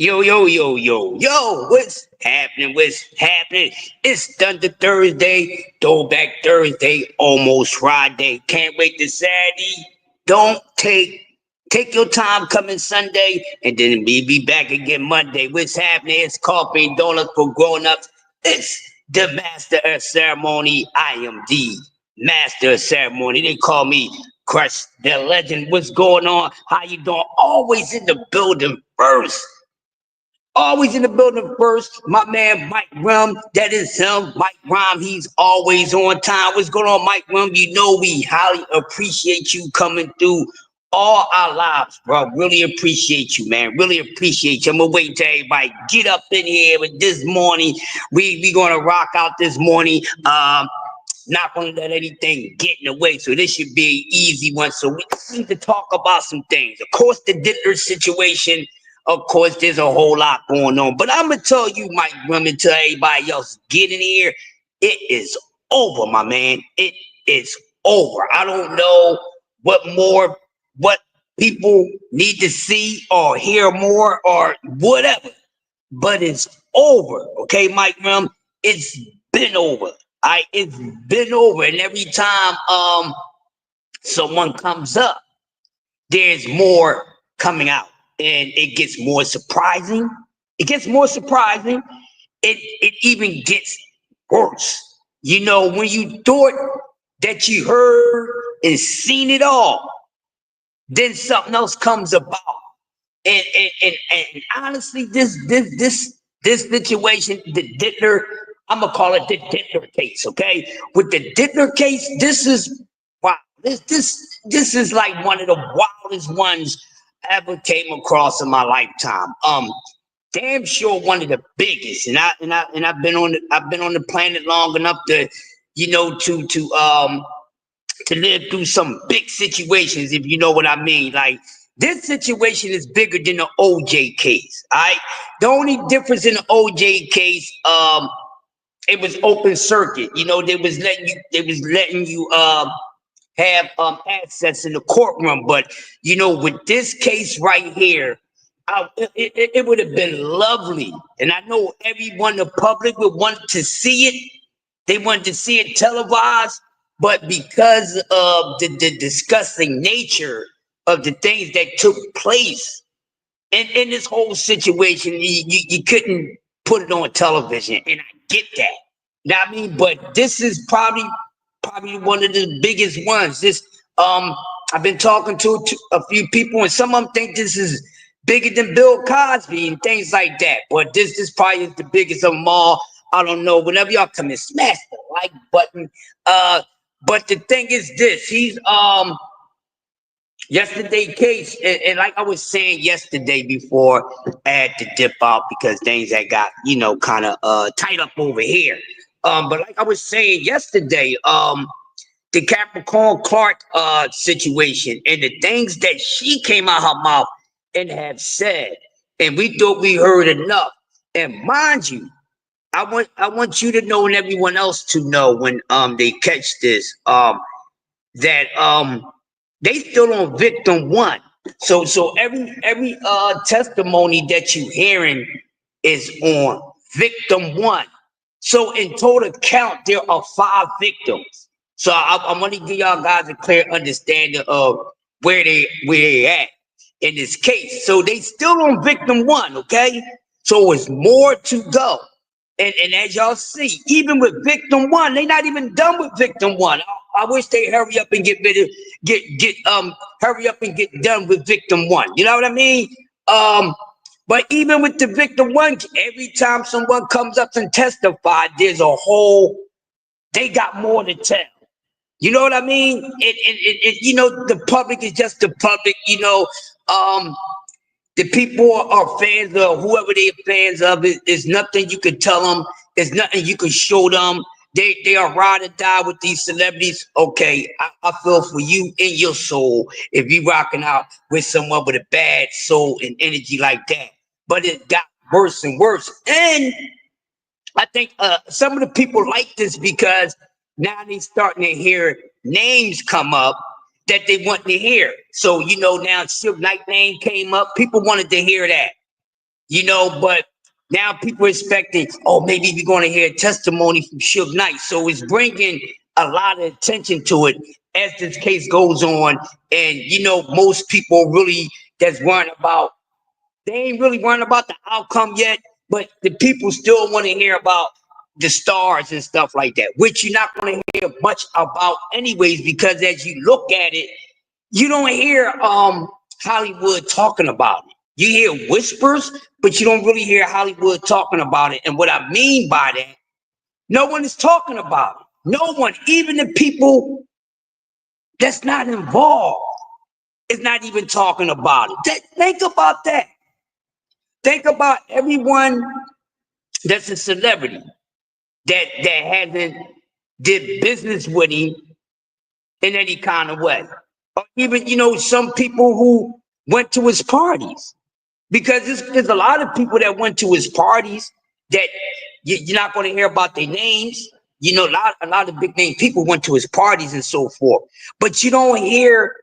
Yo, yo, yo, yo, yo, what's happening? What's happening? It's Thunder Thursday, Throwback Thursday, almost Friday. Can't wait to Saturday. Don't take your time coming Sunday, and then we be back again Monday. What's happening? It's coffee and donuts for grown-ups. It's the master of ceremony. I am the master of ceremony. They call me Crush the Legend. What's going on? How you doing? Always in the building first. Always in the building first. My man Mike Rum, that is him. Mike Rum, he's always on time. What's going on, Mike Rum? You know we highly appreciate you coming through all our lives, bro. Really appreciate you, man. Really appreciate you. I'm gonna wait till everybody get up in here with this morning. We gonna rock out this morning. Not gonna let anything get in the way. So this should be an easy one. So we need to talk about some things. Of course, the Diddler situation. Of course, there's a whole lot going on. But I'm going to tell you, Mike Women, tell everybody else, get in here. It is over, my man. It is over. I don't know what people need to see or hear more or whatever. But it's over. Okay, Mike Rum? It's been over. It's been over. And every time someone comes up, there's more coming out. And it gets more surprising. It gets more surprising. It even gets worse. You know, when you thought that you heard and seen it all, then something else comes about. And honestly, this situation, the Diddler, I'm gonna call it the Diddler case, okay? With the Diddler case, this is wow. This is like one of the wildest ones ever came across in my lifetime. Damn sure one of the biggest, and I've been on the planet long enough to, you know, to live through some big situations, if you know what I mean. Like this situation is bigger than the OJ case. All right, the only difference in the OJ case, it was open circuit. You know, they was letting you have access in the courtroom. But you know, with this case right here, it would have been lovely, and I know everyone, the public, would want to see it. They wanted to see it televised, but because of the disgusting nature of the things that took place in this whole situation, you couldn't put it on television, and I get that. Now, I mean, but this is probably one of the biggest ones. This I've been talking to a few people, and some of them think this is bigger than Bill Cosby and things like that. But this probably is the biggest of them all. I don't know. Whenever y'all come and smash the like button. But the thing is this: he's yesterday case, and like I was saying yesterday before, I had to dip out because things that got kind of tight up over here. But like I was saying yesterday, the Capricorn Clark situation and the things that she came out her mouth and have said, and we thought we heard enough. And mind you, I want you to know and everyone else to know when they catch this that they still on victim one. So every testimony that you hearing is on victim one. So in total count, there are 5 victims. So I want to give y'all guys a clear understanding of where they at in this case. So they still on victim one, okay? So it's more to go. And as y'all see, even with victim one, they not even done with victim one. I wish they hurry up and hurry up and get done with victim one. You know what I mean? But even with the victim one, every time someone comes up and testifies, they got more to tell. You know what I mean? You know, the public is just the public. You know, the people are fans of whoever they're fans of. There's nothing you can tell them. There's nothing you can show them. They are ride or die with these celebrities. Okay, I feel for you in your soul if you rocking out with someone with a bad soul and energy like that. But it got worse and worse. And I think some of the people like this because now they starting to hear names come up that they want to hear. So, you know, now Silk Knight name came up. People wanted to hear that. But now people are expecting, oh, maybe we're going to hear testimony from Suge Knight. So it's bringing a lot of attention to it as this case goes on. And, most people really that's worrying about, they ain't really worrying about the outcome yet, but the people still want to hear about the stars and stuff like that, which you're not going to hear much about anyways, because as you look at it, you don't hear Hollywood talking about it. You hear whispers, but you don't really hear Hollywood talking about it. And what I mean by that, no one is talking about it. No one, even the people that's not involved, is not even talking about it. Think about that. Think about everyone that's a celebrity that hasn't did business with him in any kind of way. Or even, some people who went to his parties. Because there's a lot of people that went to his parties that you're not going to hear about their names. A lot of big name people went to his parties and so forth. But you don't hear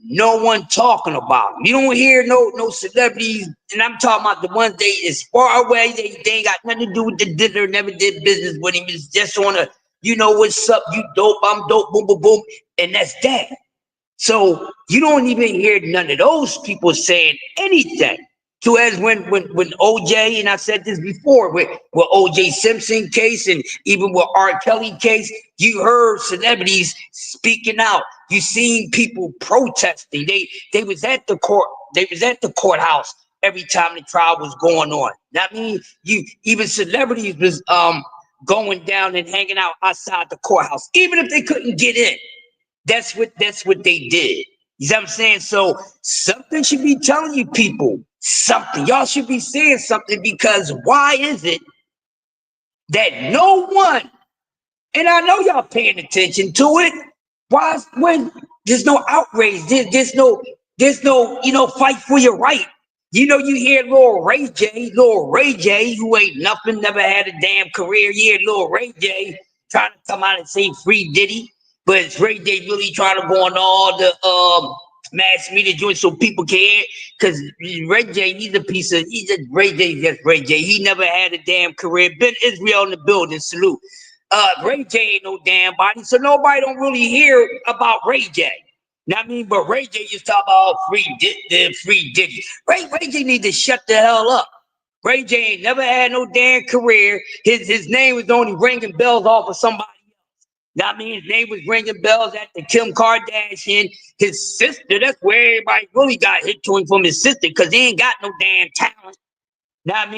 no one talking about them. You don't hear no celebrities, and I'm talking about the ones they is far away. They ain't got nothing to do with the Diddler, never did business with him. It's just on a, what's up, you dope, I'm dope, boom, boom, boom. And that's that. So you don't even hear none of those people saying anything. So as when OJ, and I said this before, with OJ Simpson case and even with R. Kelly case, you heard celebrities speaking out. You seen people protesting. They was at the court, they was at the courthouse every time the trial was going on. I mean, even celebrities was going down and hanging out outside the courthouse, even if they couldn't get in. That's what they did. You know what I'm saying? So something should be telling you people something. Y'all should be saying something, because why is it that no one, and I know y'all paying attention to it, why when there's no outrage, there's no fight for your right. You hear Lil Ray J, who ain't nothing, never had a damn career. You hear Lil Ray J trying to come out and say free Diddy. But it's Ray J really trying to go on all the mass media joints so people can hear. Because Ray J, he's just Ray J, just Ray J. He never had a damn career. Ben Israel in the building, salute. Ray J ain't no damn body, so nobody don't really hear about Ray J. But Ray J just talk about free Diddy. Ray J need to shut the hell up. Ray J ain't never had no damn career. His name was only ringing bells off of somebody. His name was ringing bells at the Kim Kardashian, his sister. That's where everybody really got hit to him, from his sister, because he ain't got no damn talent. And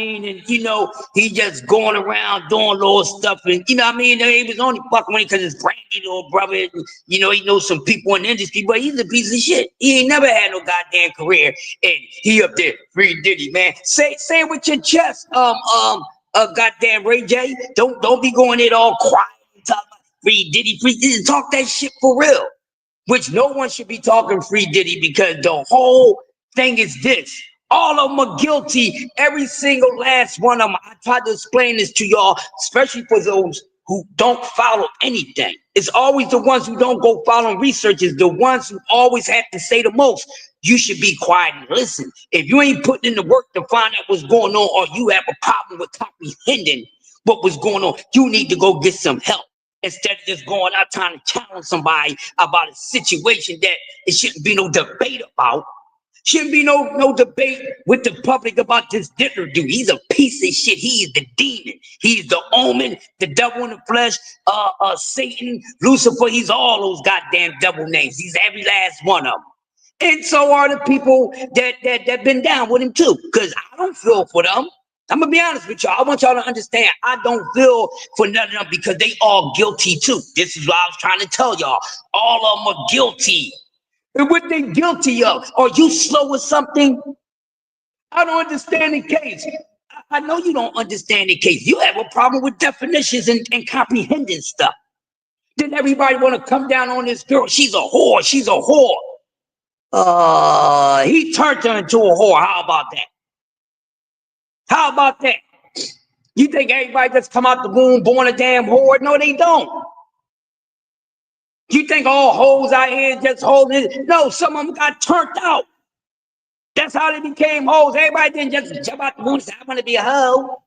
he just going around doing little stuff, and he was only fucking with him because his brandy little brother. He knows some people in the industry, but he's a piece of shit. He ain't never had no goddamn career, and he up there, free Diddy, man. Say it with your chest, goddamn Ray J. Don't be going it all quiet and talking about free Diddy, talk that shit for real. Which no one should be talking free Diddy, because the whole thing is this. All of them are guilty. Every single last one of them. I tried to explain this to y'all, especially for those who don't follow anything. It's always the ones who don't go following research, is the ones who always have to say the most. You should be quiet and listen. If you ain't putting in the work to find out what's going on, or you have a problem with comprehending what was going on, you need to go get some help. Instead of just going out trying to challenge somebody about a situation that it shouldn't be no debate about. Shouldn't be no debate with the public about this Diddler dude. He's a piece of shit. He is the demon. He's the omen, the devil in the flesh, Satan, Lucifer. He's all those goddamn devil names. He's every last one of them. And so are the people that been down with him too. Because I don't feel for them. I'm gonna be honest with y'all. I want y'all to understand, I don't feel for none of them, because they all guilty too. This is what I was trying to tell y'all. All of them are guilty. And what they guilty of? Are you slow with something? I don't understand the case. I know you don't understand the case. You have a problem with definitions and comprehending stuff. Then everybody want to come down on this girl. She's a whore. She's a whore. He turned her into a whore. How about that? How about that? You think everybody that's come out the womb born a damn whore? No, they don't. You think all hoes out here just holding it? No, some of them got turned out. That's how they became hoes. Everybody didn't just jump out the moon and say, I want to be a hoe.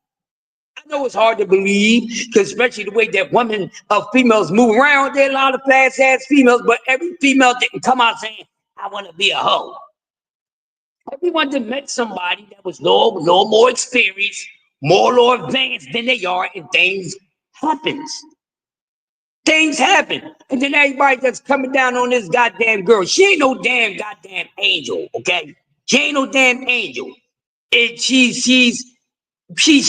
I know it's hard to believe, because especially the way that women, females move around. There are a lot of fast-ass females, but every female didn't come out saying, I want to be a hoe. Everyone that met somebody that was no more experienced, more advanced than they are, and things happens. Things happen. And then everybody that's coming down on this goddamn girl, she ain't no damn goddamn angel, okay? She ain't no damn angel. And she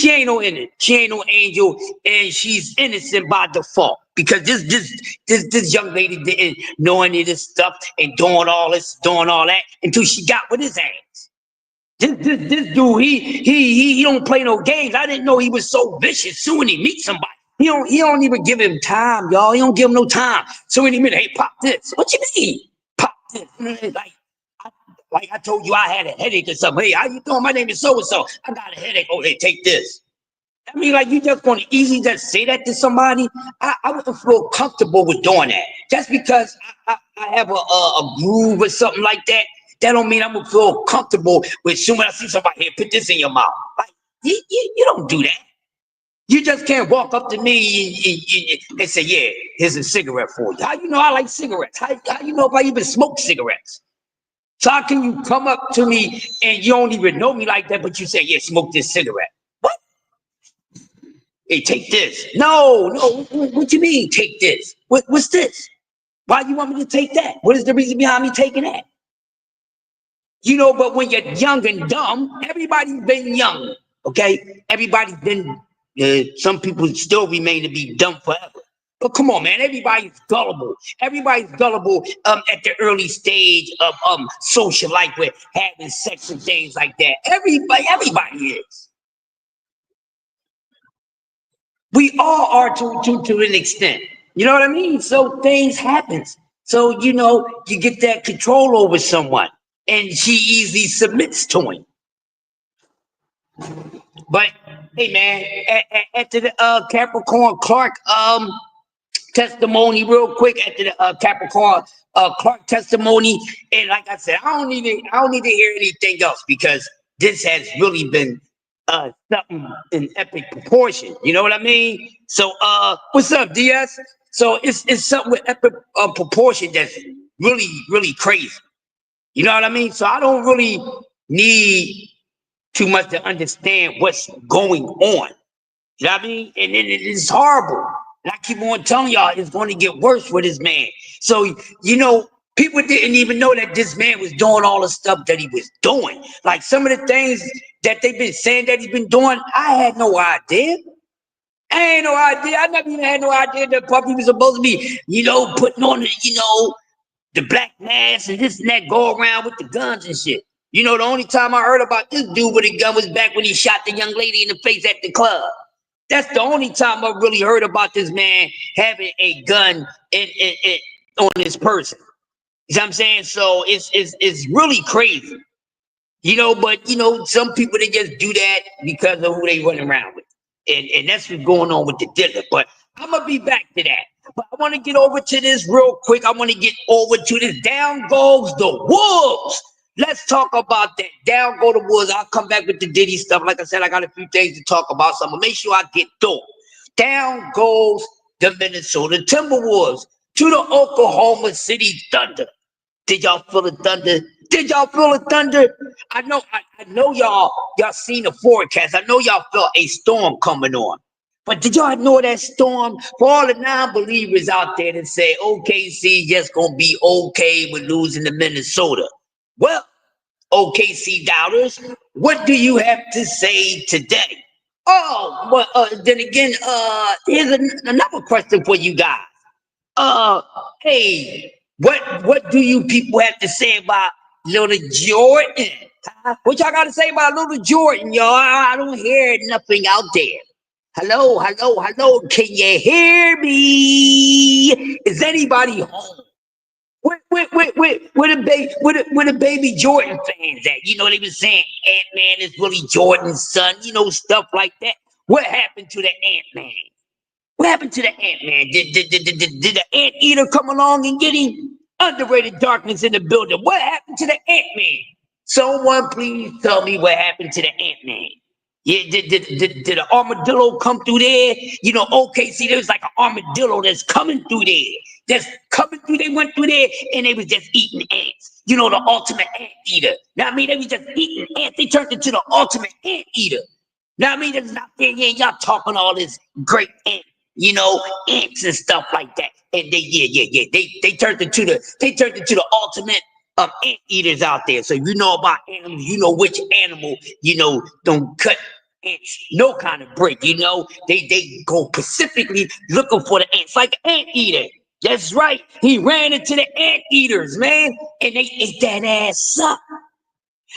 ain't no innocent. She ain't no angel, and she's innocent by default. Because this young lady didn't know any of this stuff and doing all that until she got with his ass. This dude, he don't play no games. I didn't know he was so vicious. Soon when he meets somebody, he don't even give him time, y'all. He don't give him no time. So in a minute, hey, pop this. What you mean? Pop this. Like I told you, I had a headache or something. Hey, how you doing? My name is so and so. I got a headache. Oh, hey, take this. I mean, like, you just gonna easily just say that to somebody? I wouldn't feel comfortable with doing that. Just because I have a groove or something like that, that don't mean I'm gonna feel comfortable with soon when I see somebody, here, put this in your mouth. Like, you don't do that. You just can't walk up to me and say, yeah, here's a cigarette for you. How you know I like cigarettes? How you know if I even smoke cigarettes? So how can you come up to me and you don't even know me like that, but you say, yeah, smoke this cigarette? What? Hey, take this. No, what you mean, take this? What's this? Why you want me to take that? What is the reason behind me taking that? You know, but when you're young and dumb, everybody's been young, okay? Everybody's been, some people still remain to be dumb forever. But come on, man, everybody's gullible. Everybody's gullible at the early stage of social life with having sex and things like that. Everybody is. We all are to an extent. You know what I mean? So things happen. So, you know, you get that control over someone, and she easily submits to him. But hey, man, after the Capricorn Clark testimony, real quick, after the Capricorn Clark testimony, and like I said, I don't need to hear anything else, because this has really been something in epic proportion. You know what I mean? So what's up, DS? So it's something with epic proportion that's really crazy. You know what I mean? So I don't really need too much to understand what's going on. You know what I mean? And it's horrible. And I keep on telling y'all it's going to get worse for this man. So, you know, people didn't even know that this man was doing all the stuff that he was doing. Like some of the things that they've been saying that he's been doing, I had no idea. I ain't no idea. I never even had no idea that puppy was supposed to be, you know, putting on the, you know, the black mask and this and that, go around with the guns and shit. You know, the only time I heard about this dude with a gun was back when he shot the young lady in the face at the club. That's the only time I really heard about this man having a gun on his person. You know what I'm saying? So it's really crazy. You know, but you know, some people, they just do that because of who they run around with. And that's what's going on with the Diddler. But I'm gonna be back to that. But I want to get over to this real quick. I want to get over to this. Down goes the wolves. Let's talk about that. Down go the wolves. I'll come back with the Diddy stuff. Like I said, I got a few things to talk about, so I'm gonna make sure I get through. Down goes the Minnesota Timberwolves to the Oklahoma City Thunder. Did y'all feel the thunder? Did y'all feel the thunder? I know y'all seen the forecast. I know y'all felt a storm coming on. But did y'all know that storm? For all the non-believers out there that say OKC just gonna be okay with losing to Minnesota. Well, OKC doubters, what do you have to say today? Oh, well, then again, here's another question for you guys. Hey, what do you people have to say about Little Jordan? Huh? What y'all got to say about Little Jordan, y'all? I don't hear nothing out there. Hello. Can you hear me? Is anybody home? Where the baby Jordan fans at? You know, they was saying Ant-Man is really Jordan's son. You know, stuff like that. What happened to the Ant-Man? What happened to the Ant-Man? Did the Ant-Eater come along and get him? Underrated darkness in the building. What happened to the Ant-Man? Someone please tell me what happened to the Ant-Man. Yeah, did the armadillo come through there? You know, okay, see, there's like an armadillo that's coming through there. That's coming through, they went through there and they was just eating ants. You know, the ultimate ant eater. Now, I mean, they was just eating ants. They turned into the ultimate ant eater. Now, I mean, there's not there, yeah, y'all talking all this great ant, you know, ants and stuff like that. And they turned into the ultimate ant eaters out there. So you know about animals, you know which animal, you know, don't cut ants no kind of break, you know. They go specifically looking for the ants, like an ant eater. That's right. He ran into the ant eaters, man, and they ate that ass up.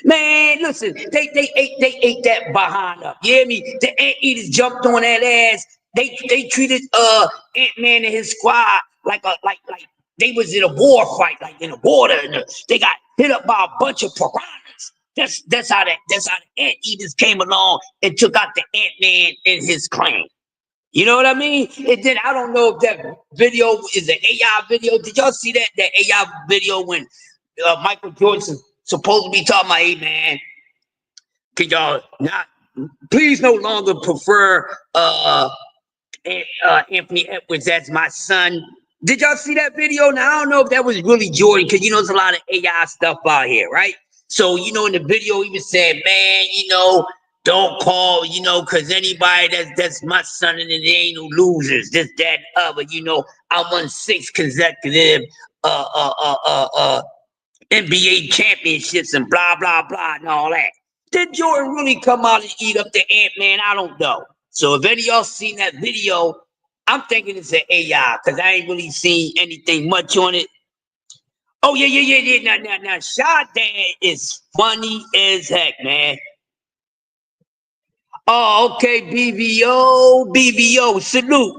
Man, listen, they ate that behind up. You hear me? The anteaters jumped on that ass. They treated Ant-Man and his squad like they was in a war fight, like in the water, and they got hit up by a bunch of piranhas. That's how the anteaters came along and took out the Ant-Man and his clan. You know what I mean? And then I don't know if that video is an AI video. Did y'all see that AI video when Michael Jordan supposed to be talking about, hey man, can y'all not please no longer prefer Anthony Edwards as my son? Did y'all see that video? Now I don't know if that was really Jordan, because you know there's a lot of AI stuff out here, right? So you know in the video he was saying, man, you know, don't call, you know, because anybody that's my son and there ain't no losers, this, that, other. You know, I won 6 consecutive NBA championships and blah, blah, blah, and all that. Did Jordan really come out and eat up the Ant-Man? I don't know. So if any of y'all seen that video, I'm thinking it's an AI, because I ain't really seen anything much on it. Oh, yeah. Now, Shad Dad is funny as heck, man. Oh, okay, BBO, salute.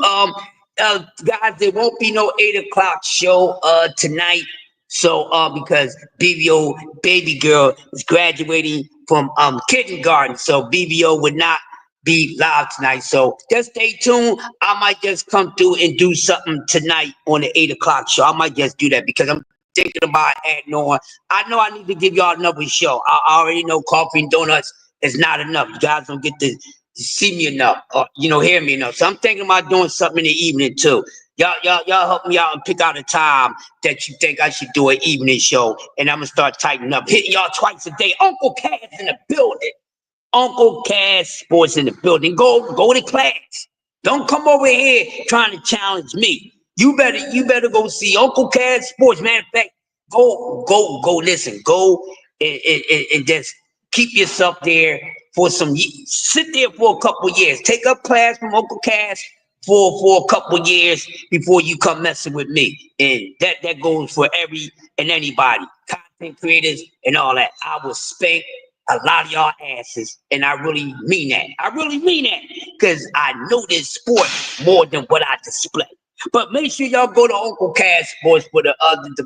Guys, there won't be no 8 o'clock show tonight. So because BBO baby girl is graduating from kindergarten, so BBO would not be live tonight. So just stay tuned. I might just come through and do something tonight on the 8 o'clock show. I might just do that because I'm thinking about adding on. I know I need to give y'all another show. I already know Coffee and Donuts is not enough. You guys don't get to see me enough, or you know, hear me enough. So I'm thinking about doing something in the evening too. Y'all help me out and pick out a time that you think I should do an evening show, and I'm gonna start tightening up, hitting y'all twice a day. Uncle Cass in the building. Uncle Cass Sports in the building. Go to class. Don't come over here trying to challenge me. You better go see Uncle Cass Sports. Matter of fact, go listen. Go and just keep yourself there for sit there for a couple of years. Take up class from Uncle Cass for a couple of years before you come messing with me. And that goes for every and anybody, content creators and all that. I will spank a lot of y'all asses, and I really mean that. I really mean that, because I know this sport more than what I display. But make sure y'all go to Uncle Cass Sports for the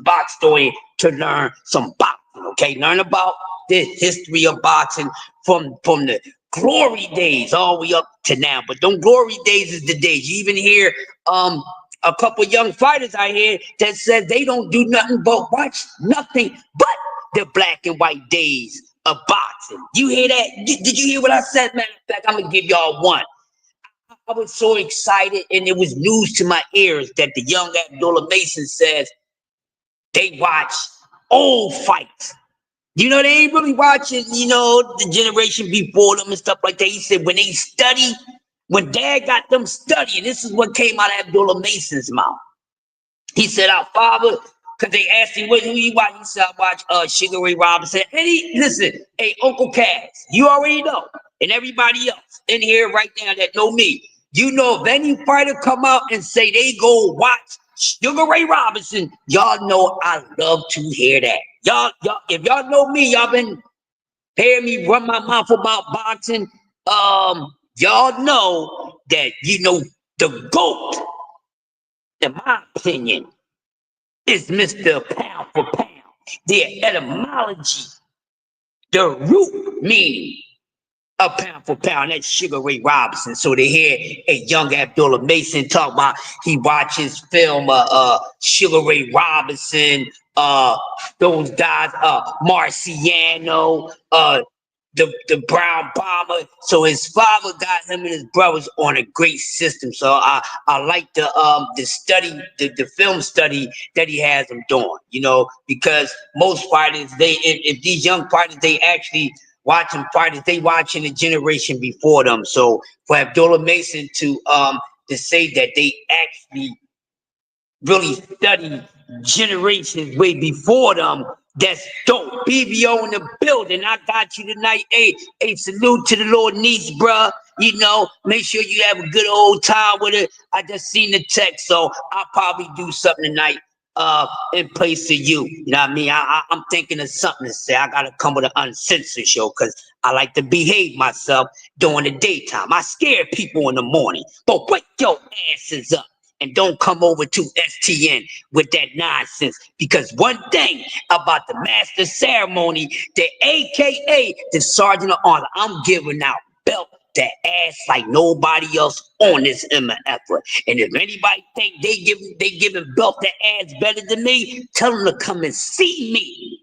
box story to learn some boxing. Okay, learn about the history of boxing from the glory days all the way up to now. But them glory days is the days. You even hear a couple young fighters out here that said they don't do nothing but watch nothing but the black and white days of boxing. You hear that? Did you hear what I said? Matter of fact, I'm gonna give y'all one. I was so excited, and it was news to my ears that the young Abdullah Mason says they watch old fights. You know, they ain't really watching, you know, the generation before them and stuff like that. He said when they study, when dad got them studying, this is what came out of Abdullah Mason's mouth. He said, our father, because they asked him, who you watch? He said, I watch Sugar Ray Robinson. And listen, hey, Uncle Cass, you already know, and everybody else in here right now that know me, you know, if any fighter come out and say they go watch Sugar Ray Robinson, y'all know I love to hear that. Y'all, if y'all know me, y'all been hearing me run my mouth about boxing. Y'all know that, you know, the GOAT, in my opinion, is Mr. Pound for Pound. The etymology, the root meaning of pound for pound, that's Sugar Ray Robinson. So they hear a young Abdullah Mason talk about he watches film Sugar Ray Robinson, uh, those guys, Marciano, the Brown Bomber. So his father got him and his brothers on a great system. So I like the study, the film study that he has them doing, you know, because most fighters, if these young fighters, they actually watching fighters, they watching the generation before them. So for Abdullah Mason to say that they actually really study generations way before them. That's dope. BBO in the building. I got you tonight. Hey, salute to the little niece, bruh. You know, make sure you have a good old time with it. I just seen the text, so I'll probably do something tonight in place of you. You know what I mean? I'm thinking of something to say. I gotta come with an uncensored show because I like to behave myself during the daytime. I scare people in the morning. But wake your asses up and don't come over to STN with that nonsense. Because one thing about the master ceremony, the AKA the Sergeant of Honor, I'm giving out belt that ass like nobody else on this MF. And if anybody think they giving belt that ass better than me, tell them to come and see me.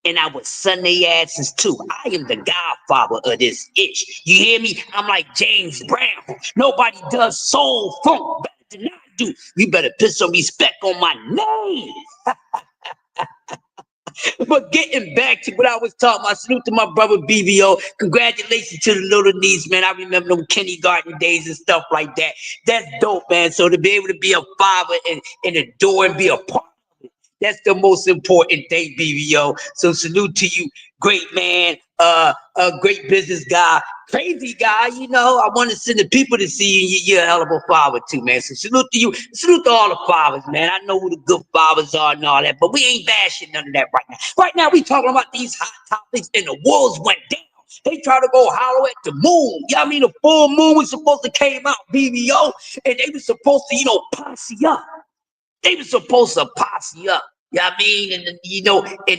And I would sun their asses too. I am the godfather of this itch. You hear me? I'm like James Brown. Nobody does soul funk better than I do. You better put some respect on my name. But getting back to what I was talking about, salute to my brother BBO. Congratulations to the little niece, man. I remember them kindergarten days and stuff like that. That's dope, man. So to be able to be a father and adore and be a part, that's the most important thing, BBO. So salute to you, great man, a great business guy, crazy guy. You know, I want to send the people to see you. You're a hell of a father too, man. So salute to you. Salute to all the fathers, man. I know who the good fathers are and all that, but we ain't bashing none of that right now. Right now, we talking about these hot topics, and the wolves went down. They try to go hollow at the moon. You know what I mean? The full moon was supposed to came out, BBO, and they were supposed to, posse up. They were supposed to posse up. You know what I mean? And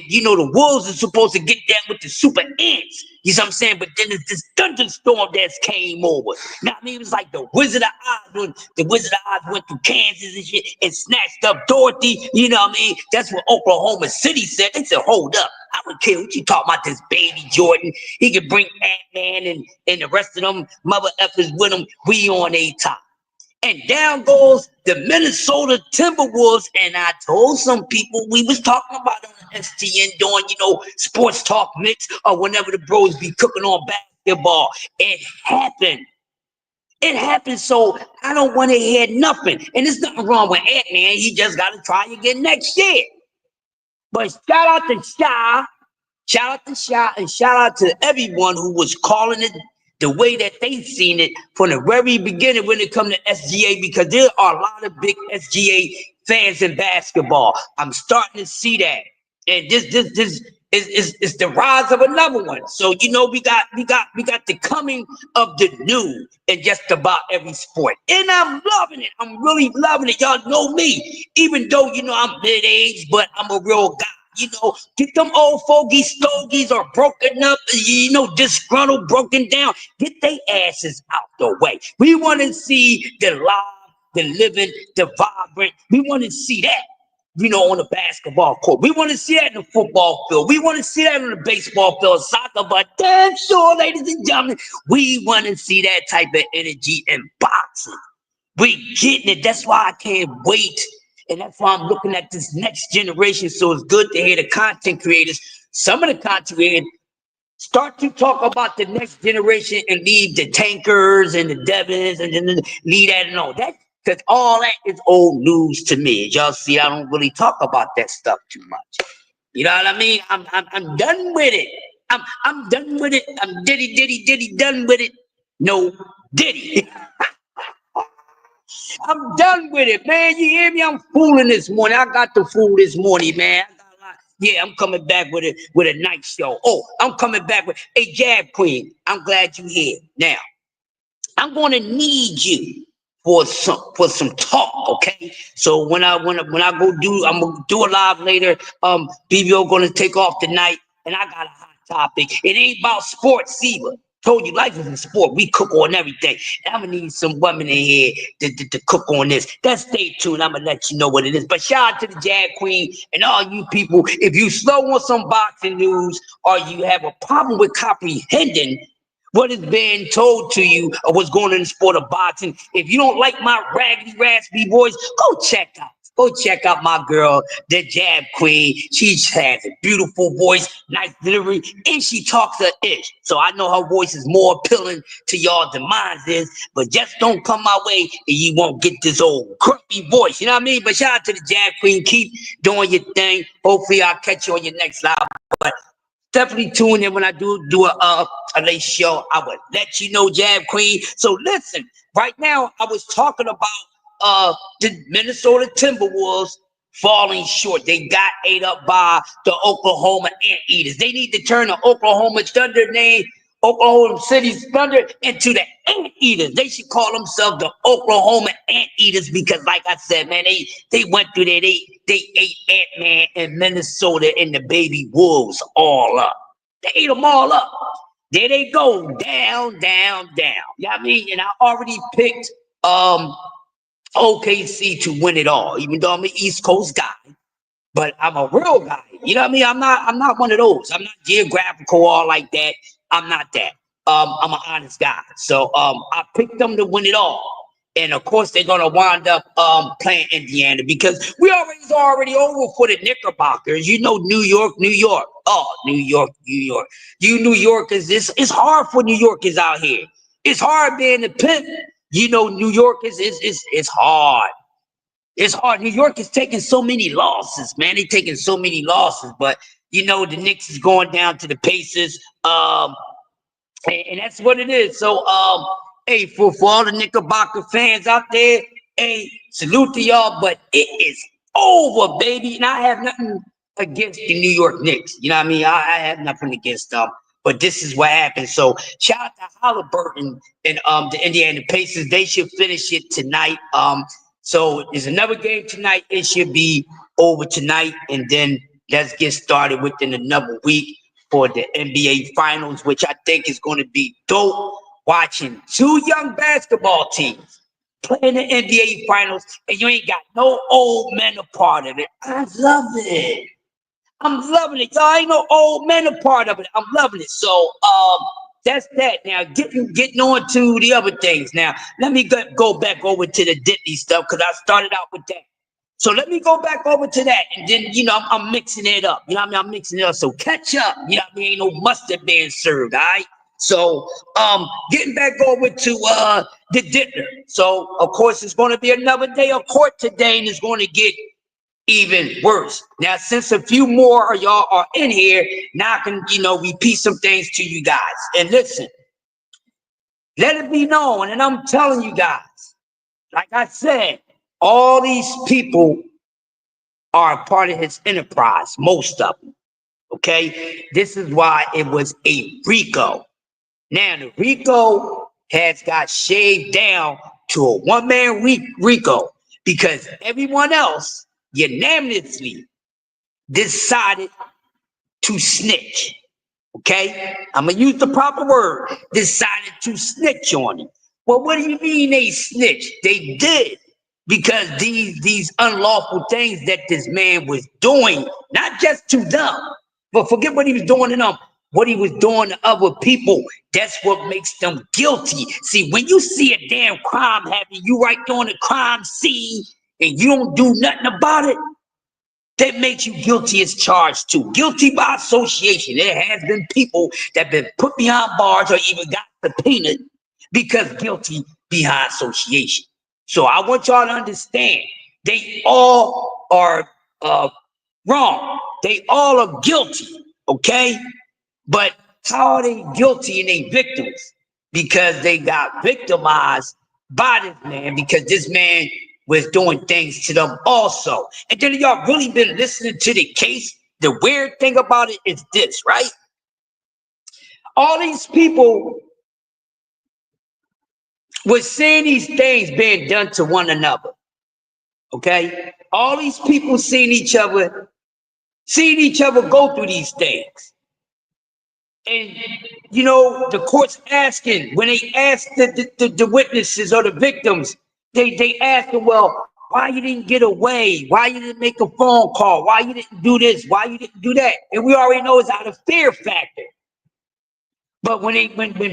the wolves are supposed to get down with the super ants. You know what I'm saying? But then there's this thunderstorm that's came over. You know what I mean? It was like the Wizard of Oz when the Wizard of Oz went through Kansas and shit and snatched up Dorothy. You know what I mean? That's what Oklahoma City said. They said, hold up. I don't care what you talking about, this baby Jordan. He could bring Ant-Man and the rest of them mother effers with him. We on a top. And down goes the Minnesota Timberwolves. And I told some people we was talking about on the STN doing, sports talk mix or whenever the bros be cooking on basketball. It happened. It happened. So I don't want to hear nothing. And there's nothing wrong with Ant-Man. He just got to try again next year. But shout out to Shy. Shout out to Shy and shout out to everyone who was calling it the way that they seen it from the very beginning when it come to SGA, because there are a lot of big SGA fans in basketball. I'm starting to see that. And this is the rise of another one. So we got the coming of the new in just about every sport. And I'm loving it. I'm really loving it. Y'all know me. Even though I'm mid-age, but I'm a real guy. Get them old fogey stogies or broken up, disgruntled, broken down. Get their asses out the way. We want to see the live, the living, the vibrant. We want to see that, on the basketball court. We want to see that in the football field. We want to see that on the baseball field, soccer, but damn sure, ladies and gentlemen, we want to see that type of energy in boxing. We getting it. That's why I can't wait. And that's why I'm looking at this next generation. So it's good to hear the content creators, some of the content creators, start to talk about the next generation and leave the tankers and the Devins and then leave that and all that. Because all that is old news to me. As y'all see, I don't really talk about that stuff too much. You know what I mean? I'm done with it. I'm done with it. I'm diddy done with it. No diddy. I'm done with it, man. You hear me? I'm fooling this morning. I got the fool this morning, man. Yeah, I'm coming back with a night show. Oh, I'm coming back with a Jab Queen. I'm glad you're here. Now, I'm gonna need you for some talk, okay? So when I go do, I'm gonna do a live later. BBO gonna take off tonight, and I got a hot topic. It ain't about sports either. Told you life is a sport. We cook on everything. And I'm gonna need some women in here to cook on this. That's stay tuned. I'm gonna let you know what it is. But shout out to the Jag Queen and all you people. If you slow on some boxing news or you have a problem with comprehending what is being told to you or what's going on in the sport of boxing, if you don't like my raggedy, raspy voice, go check out. Go check out my girl, the Jab Queen. She has a beautiful voice, nice delivery, and she talks her ish. So I know her voice is more appealing to y'all than mine is, but just don't come my way and you won't get this old grumpy voice. You know what I mean? But shout out to the Jab Queen. Keep doing your thing. Hopefully I'll catch you on your next live. But definitely tune in when I do a late show. I would let you know, Jab Queen. So listen, right now I was talking about the Minnesota Timberwolves falling short. They got ate up by the Oklahoma Anteaters. They need to turn the Oklahoma Thunder name, Oklahoma City's Thunder, into the Anteaters. They should call themselves the Oklahoma Anteaters because, like I said, man, they went through there. They ate Ant-Man and Minnesota and the baby Wolves all up. They ate them all up. There they go, down, down, down. You know what I mean? And I already picked OKC to win it all, even though I'm an East Coast guy, but I'm a real guy. You know what I mean? I'm not one of those. I'm not geographical all like that. I'm not that. I'm an honest guy. So I picked them to win it all. And of course they're gonna wind up playing Indiana because we already over for the Knickerbockers. You know, New York, New York. Oh, New York, New York. You New Yorkers, it's hard for New Yorkers out here. It's hard being a pimp. You know, New York it's hard. It's hard. New York is taking so many losses, man. They're taking so many losses. But you know, the Knicks is going down to the Pacers. And that's what it is. So hey, for all the Knickerbocker fans out there, hey, salute to y'all. But it is over, baby. And I have nothing against the New York Knicks. You know what I mean? I have nothing against them. But this is what happened. So shout out to Halliburton and the Indiana Pacers. They should finish it tonight. So there's another game tonight. It should be over tonight, and then let's get started within another week for the NBA Finals, which I think is going to be dope. Watching two young basketball teams playing the NBA Finals, and you ain't got no old men a part of it. I love it. I'm loving it. Y'all ain't no old men a part of it. I'm loving it. So that's that. Now getting on to the other things. Now let me go back over to the Diddler stuff because I started out with that. So let me go back over to that, and then you know I'm mixing it up. You know what I mean? I'm mixing it up. So catch up. You know what I mean? Ain't no mustard being served. All right. So getting back over to the Diddler. So of course it's going to be another day of court today, and it's going to get even worse. Now, since a few more of y'all are in here, now I can, you know, repeat some things to you guys. And listen, let it be known, and I'm telling you guys, like I said, all these people are a part of his enterprise, most of them, okay? This is why it was a RICO. Now, the RICO has got shaved down to a one-man RICO because everyone else unanimously decided to snitch. Okay? I'm gonna use the proper word. Decided to snitch on him. Well, what do you mean they snitched? They did. Because these unlawful things that this man was doing, not just to them, but forget what he was doing to them, what he was doing to other people, that's what makes them guilty. See, when you see a damn crime happen, you right there on the crime scene, and you don't do nothing about it, that makes you guilty as charged too. Guilty by association. There has been people that been put behind bars or even got subpoenaed because guilty behind association. So I want y'all to understand, they all are wrong. They all are guilty, okay? But how are they guilty and they victims? Because they got victimized by this man, because this man was doing things to them also. And then y'all really been listening to the case. The weird thing about it is this, right? All these people were seeing these things being done to one another. Okay? All these people seeing each other go through these things. And you know, the court's asking, when they ask the witnesses or the victims, they ask them, well, why you didn't get away? Why you didn't make a phone call? Why you didn't do this? Why you didn't do that? And we already know it's out of fear factor. But when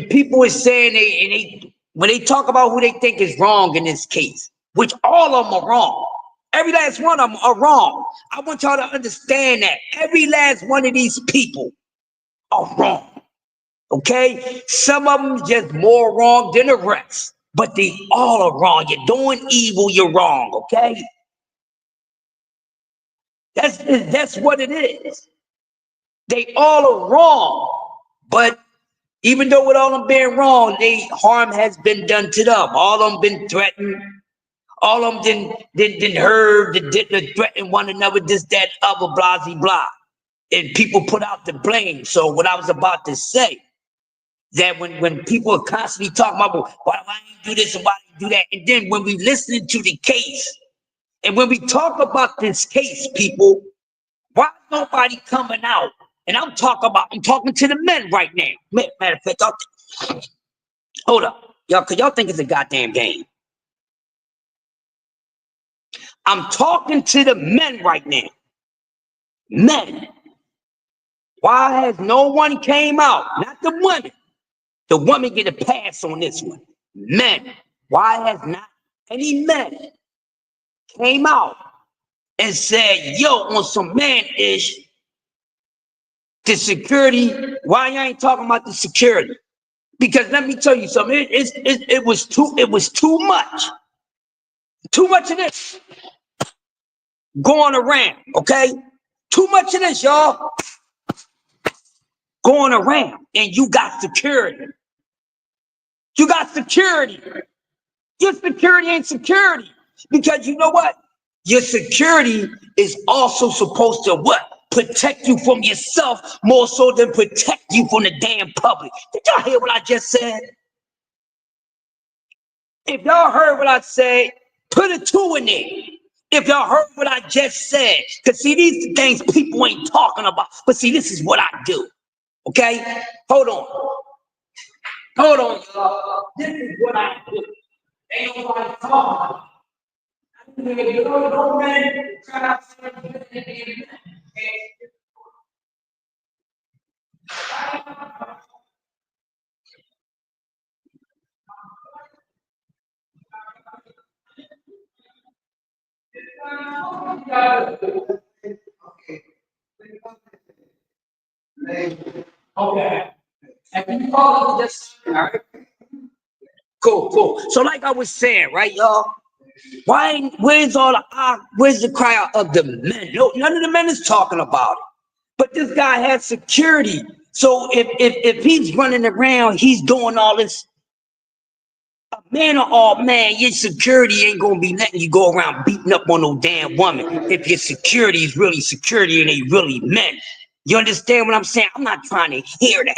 people are saying when they talk about who they think is wrong in this case, which all of them are wrong. Every last one of them are wrong. I want y'all to understand that every last one of these people are wrong. Okay? Some of them just more wrong than the rest, but they all are wrong. You're doing evil, you're wrong, okay? That's what it is. They all are wrong, but even though with all them being wrong, harm has been done to them. All of them been threatened. All of them didn't heard the Diddler threaten one another, this, that, other, blah, blah, blah. And people put out the blame. So what I was about to say, that when people are constantly talking about, why do you do this and why do you do that? And then when we listen to the case, and when we talk about this case, people, why is nobody coming out? And I'm talking to the men right now. Matter of fact, hold up. Y'all, cause y'all think it's a goddamn game. I'm talking to the men right now. Men. Why has no one came out? Not the women. The woman get a pass on this one. Men. Why has not any men came out and said, yo, on some man-ish, the security, why you ain't talking about the security? Because let me tell you something, it was too much. Too much of this going around, okay? Too much of this, y'all, going around, and you got security. You got security. Your security ain't security. Because you know what? Your security is also supposed to what? Protect you from yourself more so than protect you from the damn public. Did y'all hear what I just said? If y'all heard what I said, put a 2 in there. If y'all heard what I just said, because see, these things people ain't talking about. But see, this is what I do. Okay? Hold on. Hold on, y'all. This is what I do. Ain't nobody talking. You know, man, try to okay. And you all just all right. Cool. So like I was saying, right, y'all? Where's the cry out of the men? No, none of the men is talking about it. But this guy has security. So if he's running around, he's doing all this. A man or all man, your security ain't gonna be letting you go around beating up on no damn woman. If your security is really security and they really men. You understand what I'm saying? I'm not trying to hear that.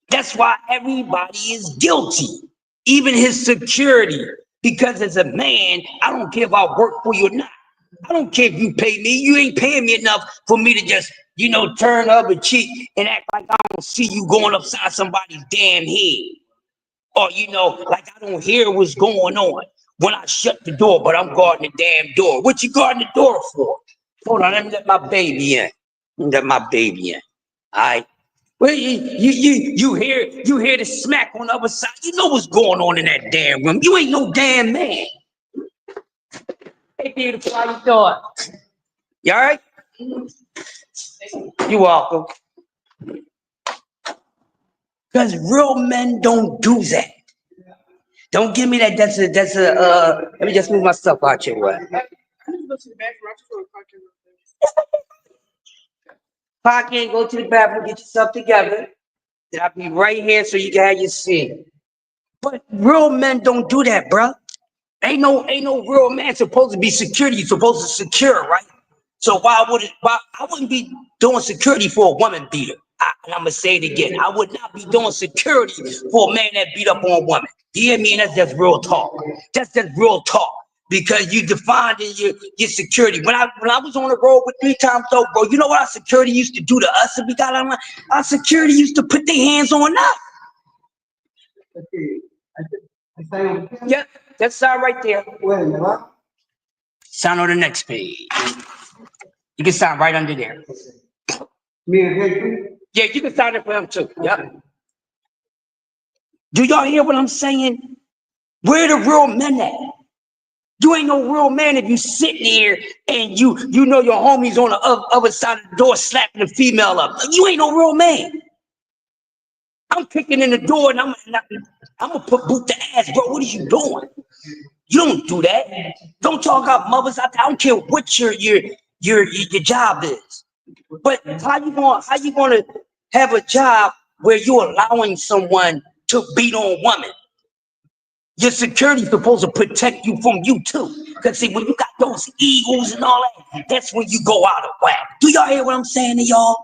That's why everybody is guilty, even his security. Because as a man, I don't care if I work for you or not. I don't care if you pay me. You ain't paying me enough for me to just, turn up and cheat and act like I don't see you going upside somebody's damn head. Or, like I don't hear what's going on when I shut the door, but I'm guarding the damn door. What you guarding the door for? Hold on, let me let my baby in. All right. Well, you hear the smack on the other side. You know what's going on in that damn room. You ain't no damn man. Hey, beautiful, how you doing? You all right? You welcome. Because real men don't do that. Don't give me that. That's a. Let me just move my stuff out your way. Pocket, go to the bathroom, get yourself together. Then I'll be right here so you can have your seat. But real men don't do that, bruh. Ain't no real man supposed to be security. You're supposed to secure, right? So why I wouldn't be doing security for a woman beater. And I'm gonna say it again. I would not be doing security for a man that beat up on a woman. Do you hear me? And that's just real talk. That's just real talk. because you defined in your security. When I was on the road with 3 times though, bro, you know what our security used to do to us if we got online? Our security used to put their hands on us. Yeah, that sign right there. Sign on the next page. You can sign right under there. Yeah, you can sign it for him too. Yeah. Do y'all hear what I'm saying? Where the real men at? You ain't no real man if you sit there and you know your homies on the other side of the door slapping the female up. You ain't no real man. I'm kicking in the door and I'm gonna put boot the ass, bro. What are you doing? You don't do that. Don't talk about mothers out there. I don't care what your job is. But how you gonna have a job where you're allowing someone to beat on women? Your security's supposed to protect you from you too. Because see, when you got those egos and all that, that's when you go out of whack. Do y'all hear what I'm saying to y'all?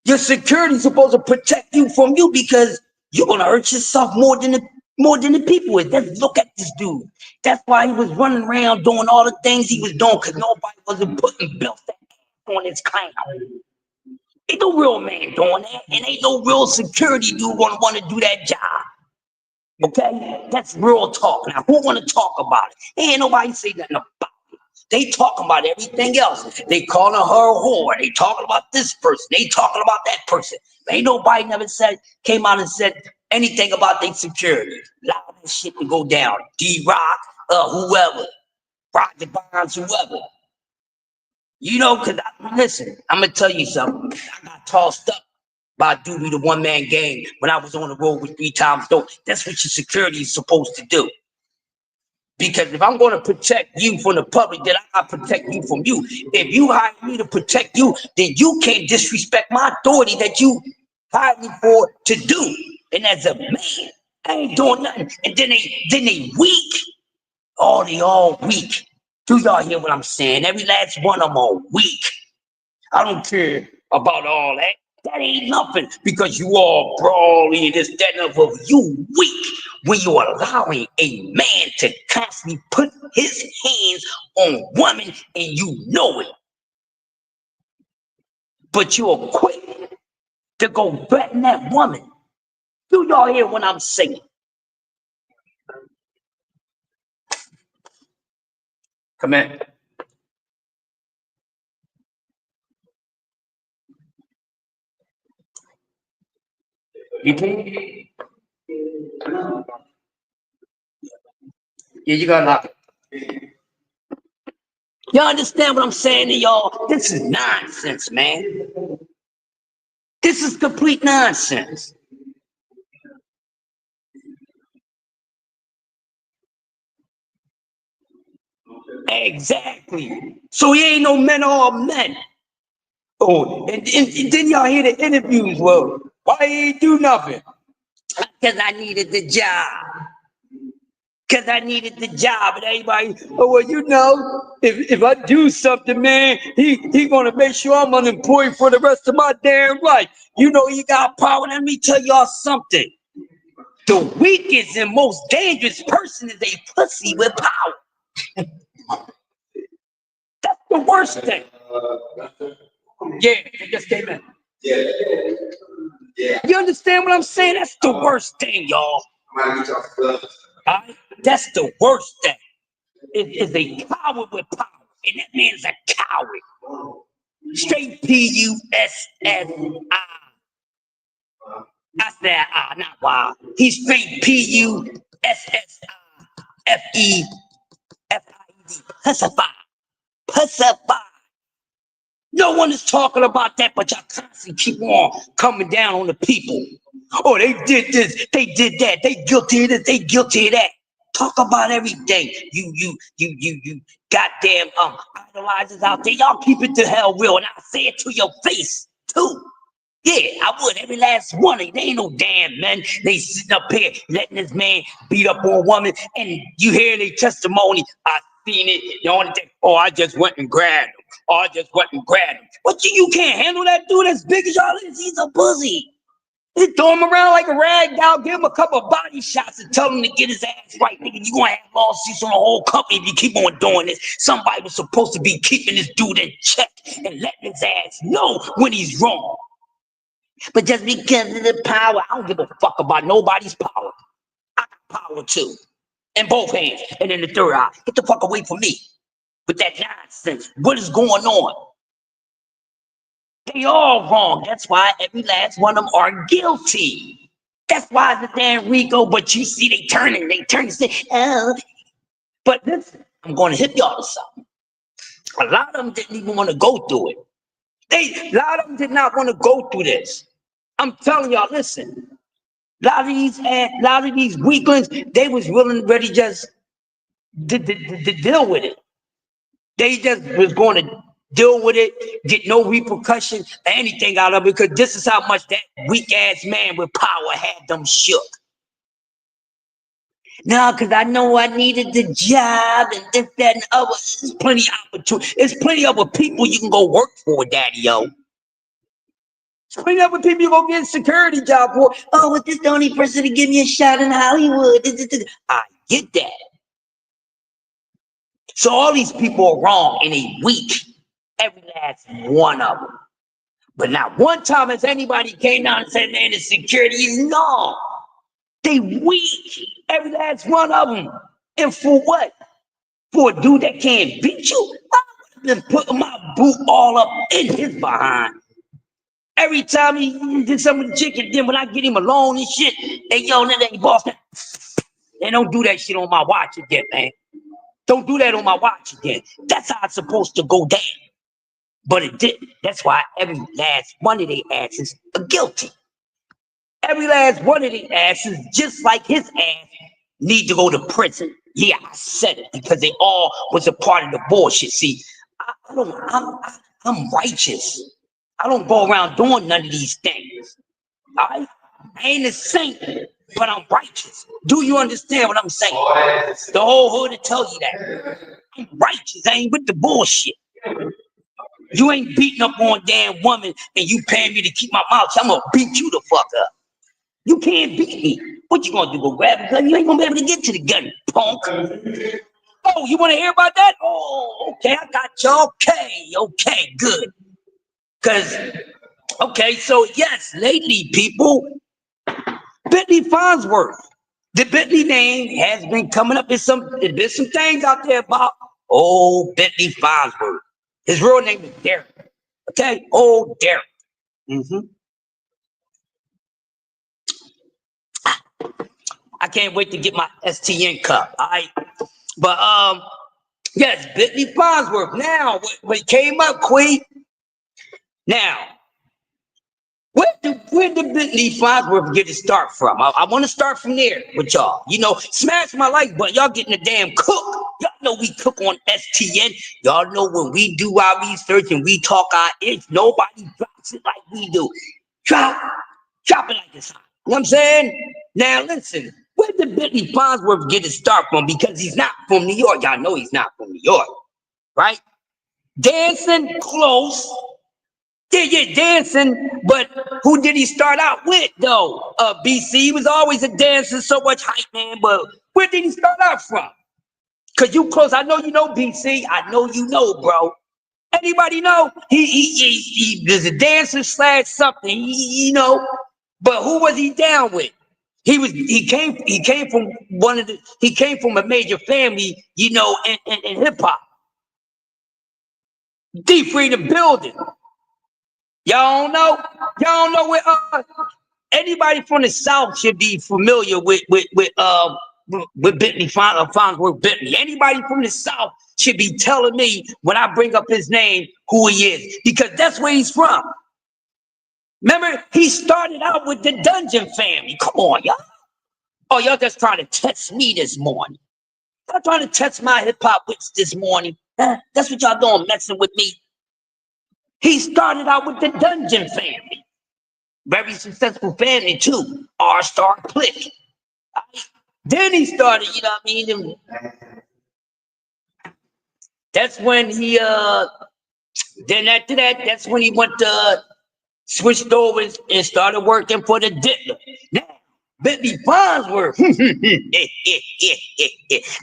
Your security's supposed to protect you from you because you're gonna hurt yourself more than the people is. Let's look at this dude. That's why he was running around doing all the things he was doing because nobody wasn't putting belts on his clown. Ain't no real man doing that, and ain't no real security dude gonna want to do that job. Okay, that's real talk. Now, who want to talk about it? Ain't nobody say nothing about it. They talking about everything else. They calling her a whore. They talking about this person. They talking about that person. Ain't nobody never came out and said anything about their security. Allow that shit to go down. D-Rock, whoever, Roger Bonds, whoever. You know, because listen, I'm gonna tell you something. I got tossed up by duty the one-man gang when I was on the road with 3 times though. That's what your security is supposed to do. Because if I'm going to protect you from the public, then I gotta protect you from you. If you hire me to protect you, then you can't disrespect my authority that you hired me for to do. And as a man, I ain't doing nothing. And then they weak. Oh, they all weak. Do y'all hear what I'm saying? Every last one of them are weak. I don't care about all that. That ain't nothing because you all brawly, this, that, and other. You weak when you're allowing a man to constantly put his hands on women and you know it. But you're quick to go threaten that woman. Do y'all hear what I'm saying? Come in. You can? Yeah, you gotta knock it. Y'all understand what I'm saying to y'all? This is nonsense, man. This is complete nonsense. Exactly. So he ain't no men or men. Oh, and then y'all hear the interviews. Well, why he ain't do nothing? Because I needed the job. Because I needed the job, and everybody, oh well, you know, if I do something, man, he gonna make sure I'm unemployed for the rest of my damn life. You know, you got power. Let me tell y'all something. The weakest and most dangerous person is a pussy with power. That's the worst thing. Yeah, it just came in. Yeah. You understand what I'm saying? That's the worst thing, y'all. Right? That's the worst thing. It is a coward with power, and that man's a coward. Straight P-U-S-S-I. I said I, not Y. He's straight P-U-S-S-I-F-E-F-I-E-D. Pussify. Pussify. No one is talking about that, but y'all constantly keep on coming down on the people. Oh, they did this, they did that, they guilty of this, they guilty of that. Talk about everything. You goddamn idolizers out there. Y'all keep it to hell real, and I say it to your face too. Yeah, I would. Every last one of you. They ain't no damn men. They sitting up here letting this man beat up on a woman, and you hear their testimony. I seen it. The only thing, oh, I just went and grabbed him. Oh, I just went and grabbed him. But you can't handle that dude as big as y'all is. He's a pussy. They throw him around like a rag doll, give him a couple of body shots and tell him to get his ass right, nigga. You gonna have lawsuits on the whole company if you keep on doing this. Somebody was supposed to be keeping this dude in check and letting his ass know when he's wrong. But just because of the power, I don't give a fuck about nobody's power. I got power too. In both hands. And in the third eye. Get the fuck away from me with that nonsense. What is going on? They all wrong. That's why every last one of them are guilty. That's why the damn Rico, but you see they turn and say, oh. But listen, I'm going to hit y'all to something. A lot of them didn't even want to go through it. A lot of them did not want to go through this. I'm telling y'all, listen. A lot of these weaklings, they was willing, ready just to deal with it. They just was going to deal with it, get no repercussion or anything out of it, because this is how much that weak ass man with power had them shook. No, because I know I needed the job and this, that, and other. There's plenty of opportunity. There's plenty of other people you can go work for, daddy, yo. There's plenty of other people you go get a security job for. Oh, but this the only person to give me a shot in Hollywood. I get that. So all these people are wrong and they weak. Every last one of them. But not one time has anybody came down and said, man, the security is no. They weak. Every last one of them. And for what? For a dude that can't beat you? I would have been putting my boot all up in his behind. Every time he did something with the chicken, then when I get him alone and shit, they yo, that ain't boss. They don't do that shit on my watch again, man. Don't do that on my watch again. That's how it's supposed to go down. But it didn't. That's why every last one of their asses are guilty. Every last one of their asses, just like his ass, need to go to prison. Yeah, I said it because they all was a part of the bullshit. See, I'm righteous. I don't go around doing none of these things. All right? I ain't a saint, but I'm righteous. Do you understand what I'm saying? The whole hood will tell you that. I'm righteous. I ain't with the bullshit. You ain't beating up on damn woman and you paying me to keep my mouth. I'm gonna beat you the fuck up. You can't beat me. What you gonna do? Go grab a gun? You ain't gonna be able to get to the gun, punk. Oh, you wanna hear about that? Oh, okay, I got you. Okay, good. Cause, okay, so yes, lately, people, Bentley Farnsworth. The Bentley name has been coming up. There's some things out there about Bentley Farnsworth. His real name is Derek. Okay, Derek. I can't wait to get my STN cup. All right, but yes, Bentley Farnsworth. Now, when it came up, Queen. Now, where did Bentley Farnsworth get his start from? I want to start from there with y'all. You know, smash my like button. Y'all getting a damn cook. Y'all know we cook on STN. Y'all know when we do our research and we talk our itch, nobody drops it like we do. Drop it like it's hot. You know what I'm saying? Now listen, where did Bentley Farnsworth get his start from? Because he's not from New York. Y'all know he's not from New York, right? Dancing close. Yeah, dancing, but who did he start out with, though? BC, he was always a dancer, so much hype, man, but where did he start out from? Because you close, I know you know BC, I know you know, bro. Anybody know? He was a dancer / something, you know, but who was he down with? He came from a major family, you know, in hip-hop. D-Free the building. Y'all don't know where anybody from the South should be familiar with Bentley Farnsworth Bentley. Anybody from the South should be telling me when I bring up his name who he is, because that's where he's from. Remember, he started out with the Dungeon family. Come on, y'all. Oh, y'all just trying to test me this morning. Y'all trying to test my hip-hop wits this morning. That's what y'all doing, messing with me. He started out with the Dungeon family. Very successful family too. R-Star Click. Then he started, you know what I mean? That's when he then after that, that's when he went to switched over and started working for the Diddler. Now, Bentley Farnsworth.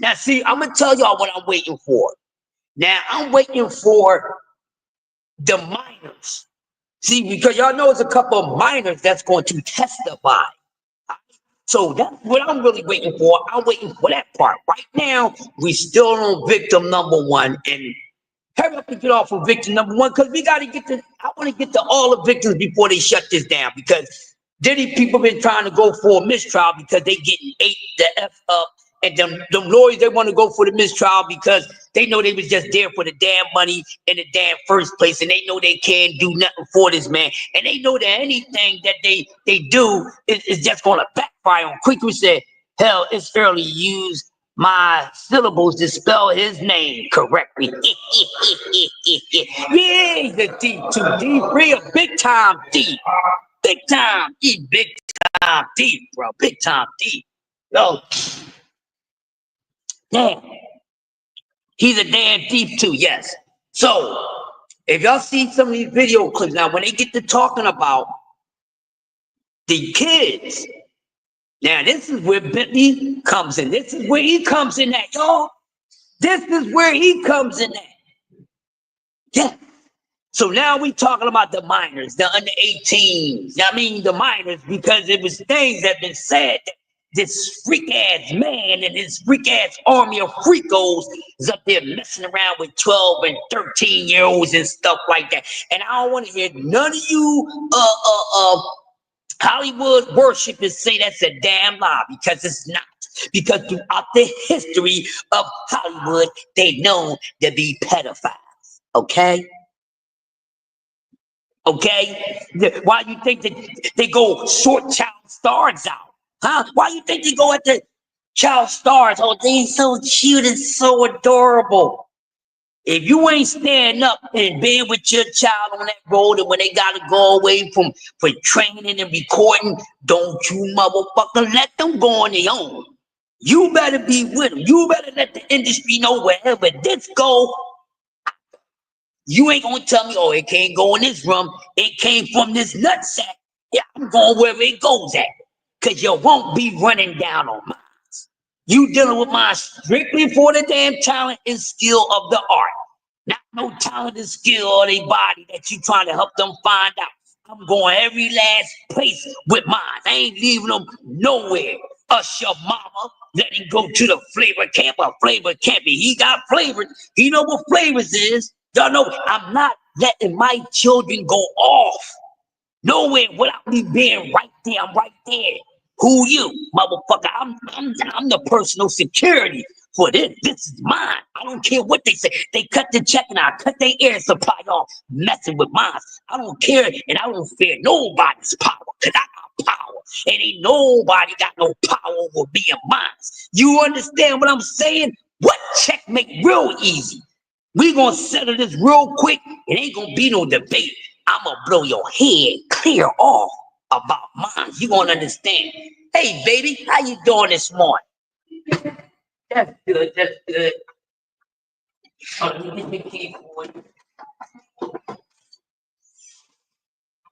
Now, see, I'm gonna tell y'all what I'm waiting for. Now, I'm waiting for the minors. See, because y'all know there's a couple of minors that's going to testify. So that's what I'm really waiting for. I'm waiting for that part. Right now, we still on victim number one. And hurry up and get off of victim number one, because we got to get to, I want to get to all the victims before they shut this down, because Diddy people been trying to go for a mistrial because they getting ate the F up. And them lawyers, they want to go for the mistrial because they know they was just there for the damn money in the damn first place. And they know they can't do nothing for this man. And they know that anything that they do is just going to backfire on. Quickly said, hell, it's early. Use my syllables to spell his name correctly. Yeah, he's a D2, D3, a big time D. Big time D, big time D, bro. Big time D. Yo. Damn. He's a damn thief too, yes. So, if y'all see some of these video clips now, when they get to talking about the kids, now this is where Bentley comes in. This is where he comes in at, y'all. This is where he comes in at. Yeah. So now we talking about the minors, the under 18s. I mean the minors, because it was things that been said that this freak ass man and his freak ass army of freakos is up there messing around with 12 and 13-year-olds and stuff like that. And I don't want to hear none of you Hollywood worshippers say that's a damn lie, because it's not. Because throughout the history of Hollywood, they known to be pedophiles. Okay? Okay? Why you think that they go short child stars out? Huh? Why you think they go at the child stars? Oh, they so cute and so adorable. If you ain't standing up and being with your child on that road, and when they gotta go away for training and recording, don't you motherfucker let them go on their own. You better be with them. You better let the industry know wherever this go. You ain't gonna tell me, oh, it can't go in this room. It came from this nutsack. Yeah, I'm going wherever it goes at. Because you won't be running down on mine. You dealing with mine strictly for the damn talent and skill of the art. Not no talent and skill or their body that you trying to help them find out. I'm going every last place with mine. I ain't leaving them nowhere. Us, your mama, let him go to the flavor camp. A flavor camp. He got flavors. He know what flavors is. Y'all know I'm not letting my children go off nowhere without me being right there. I'm right there. Who you, motherfucker? I'm the personal security for this. This is mine. I don't care what they say. They cut the check and I cut their air supply off, messing with mine. I don't care, and I don't fear nobody's power, because I got power. And ain't nobody got no power over me and mine. You understand what I'm saying? What checkmate real easy? We gonna settle this real quick. It ain't gonna be no debate. I'm gonna blow your head clear off about mine. You gonna understand. Hey, baby, how you doing this morning? That's good, that's good. Oh, let me get the key for you.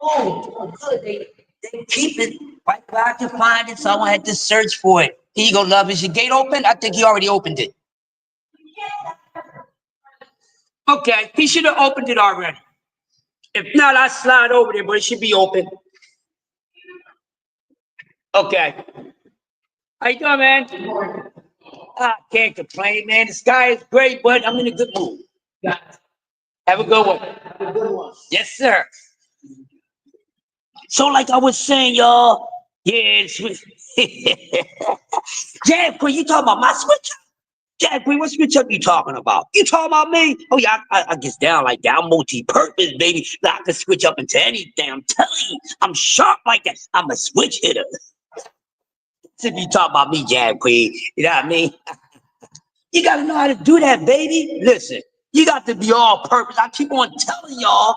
Oh, good. They keep it right where I can find it, so I won't have to search for it. Here you go, love. Is your gate open? I think he already opened it. Okay, he should have opened it already. If not, I slide over there, but it should be open. Okay. How you doing, man? I can't complain, man. The sky is great, but I'm in a good mood. Have a good one. Yes, sir. So, like I was saying, y'all, yeah, Jab Queen, you talking about my switch up? Jab Queen, what switch up you talking about? You talking about me? Oh, yeah, I get down like that. I'm multi-purpose, baby. I can switch up into anything. I'm telling you, I'm sharp like that. I'm a switch hitter. If you talk about me, Jab Queen, you know what I mean? You got to know how to do that, baby. Listen, you got to be all purpose. I keep on telling y'all,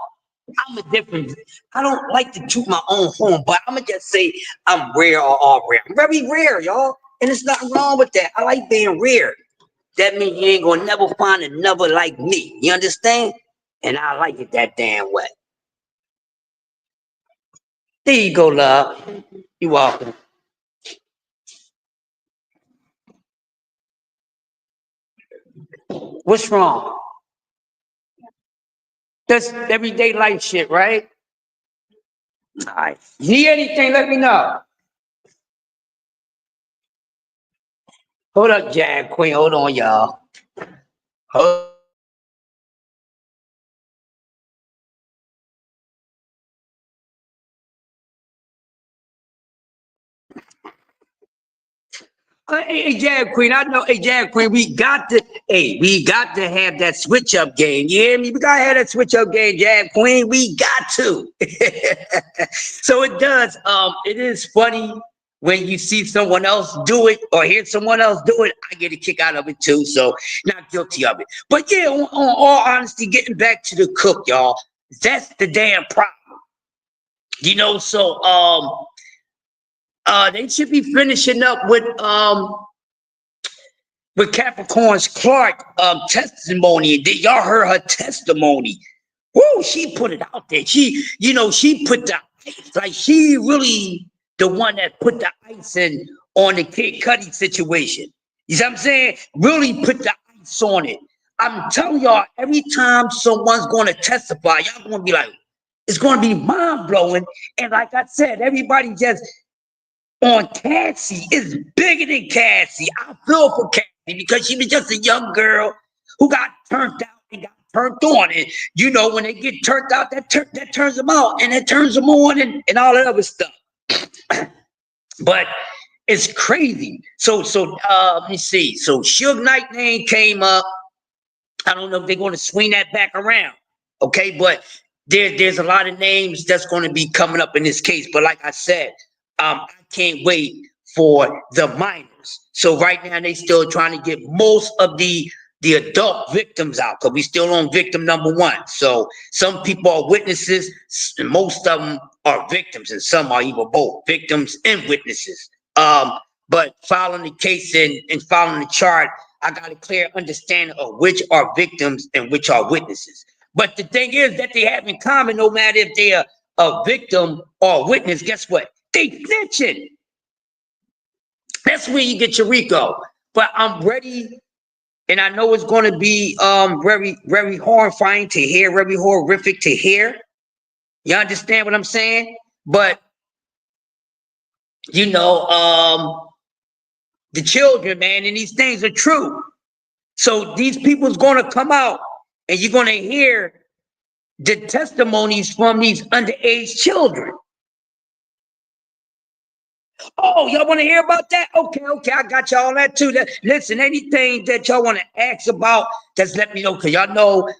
I'm a different. I don't like to toot my own horn, but I'm going to just say I'm rare or all rare. I'm very rare, y'all. And there's nothing wrong with that. I like being rare. That means you ain't going to never find another like me. You understand? And I like it that damn way. There you go, love. You're welcome. What's wrong? That's everyday life shit, right? All right. You need anything, let me know. Hold up, Jag Queen. Hold on, y'all. Hold hey, Jag Queen, I know, hey, Jag Queen, we got to have that switch up game. You hear me? We got to have that switch up game, Jag Queen. We got to. So it does. It is funny when you see someone else do it or hear someone else do it. I get a kick out of it too. So not guilty of it. But yeah, on all honesty, getting back to the cook, y'all, that's the damn problem. You know, so they should be finishing up with Capricorn's Clark testimony. Did y'all heard her testimony? Woo, she put it out there. She put the ice, like she really the one that put the ice in on the Kid Cudi situation. You see what I'm saying? Really put the ice on it. I'm telling y'all, every time someone's gonna testify, y'all gonna be like, it's gonna be mind blowing. And like I said, everybody just on Cassie is bigger than Cassie. I feel for Cassie because she was just a young girl who got turned out and got turned on. And you know, when they get turned out, that turns them out and that turns them on and all that other stuff. But it's crazy. So let me see. So Suge Knight name came up. I don't know if they're going to swing that back around. Okay, but there's a lot of names that's going to be coming up in this case. But like I said, I can't wait for the minors. So right now they still trying to get most of the adult victims out because we still on victim number one. So some people are witnesses, and most of them are victims, and some are even both victims and witnesses. But following the case and following the chart, I got a clear understanding of which are victims and which are witnesses. But the thing is that they have in common, no matter if they're a victim or a witness, guess what? They snitching. That's where you get your RICO. But I'm ready, and I know it's going to be very, very horrifying to hear, very horrific to hear. You understand what I'm saying? But you know, the children, man, and these things are true. So these people's going to come out, and you're going to hear the testimonies from these underage children. Oh, y'all want to hear about that? Okay, I got y'all on that too. Listen, anything that y'all want to ask about, just let me know, because y'all know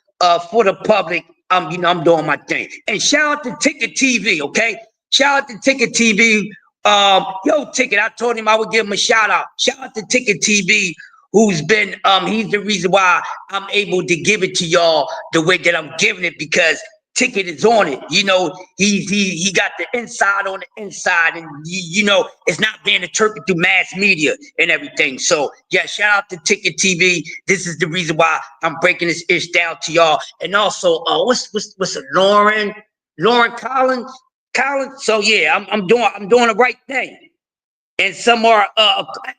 for the public, I'm doing my thing. And shout out to Ticket TV, okay? Shout out to Ticket TV. Yo, Ticket, I told him I would give him a shout out. Shout out to Ticket TV, who's been he's the reason why I'm able to give it to y'all the way that I'm giving it, because Ticket is on it. You know, he got the inside on the inside, and you know, it's not being interpreted through mass media and everything. So yeah, shout out to Ticket TV. This is the reason why I'm breaking this ish down to y'all. And also, what's it, Lauren Collins? So yeah, I'm doing the right thing. And some are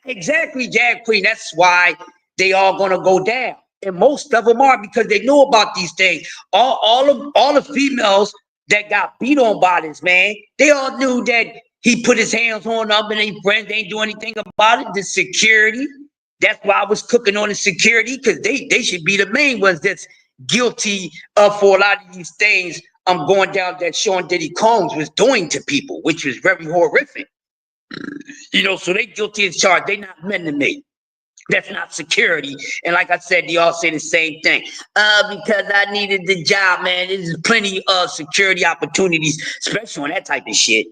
exactly, Jag Queen. That's why they all gonna go down. And most of them are, because they know about these things. All the females that got beat on by this man, they all knew that he put his hands on them and their friends ain't do anything about it. The security, that's why I was cooking on the security, because they should be the main ones that's guilty of for a lot of these things. I'm going down that Sean Diddy Combs was doing to people, which was very horrific. You know, so they guilty as charged. They not men to me. That's not security. And like I said, they all say the same thing. Because I needed the job, man. There's plenty of security opportunities, especially on that type of shit.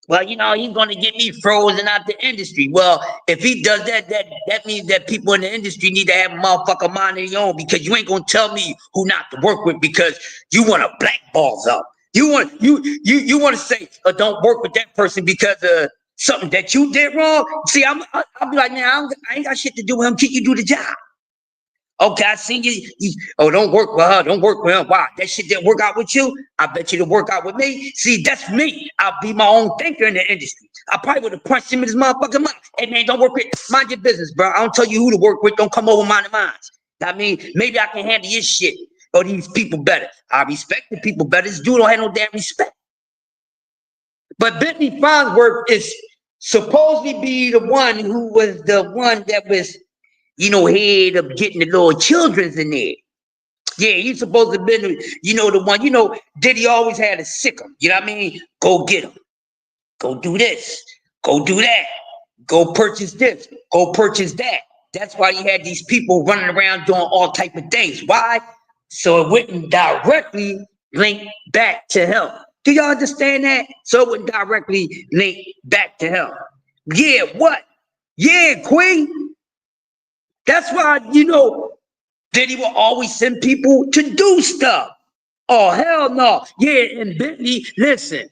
Well, you know, he's going to get me frozen out the industry. Well, if he does that, that means that people in the industry need to have a motherfucker mind of their own, because you ain't going to tell me who not to work with because you want to blackball up. You want to say, don't work with that person because of something that you did wrong. See, I'll be like, man, I ain't got shit to do with him. Can you do the job? Okay, I seen you. Oh, don't work with her. Don't work with him. Why? That shit didn't work out with you. I bet you to work out with me. See, that's me. I'll be my own thinker in the industry. I probably would have punched him in his motherfucking mouth. Hey man, don't work with. Mind your business, bro. I don't tell you who to work with. Don't come over mine and mine. I mean, maybe I can handle your shit or these people better. I respect the people better. This dude don't have no damn respect. But Bentley Farnsworth is supposedly be the one who was the one that was, head of getting the little children's in there. Yeah, he's supposed to have been, the one, Diddy always had to sick him. You know what I mean? Go get him. Go do this. Go do that. Go purchase this. Go purchase that. That's why he had these people running around doing all type of things. Why? So it wouldn't directly link back to him. Do y'all understand that? So it wouldn't directly link back to him. Yeah, what? Yeah, Queen. That's why, Diddy will always send people to do stuff. Oh, hell no. Yeah, and Bentley, listen.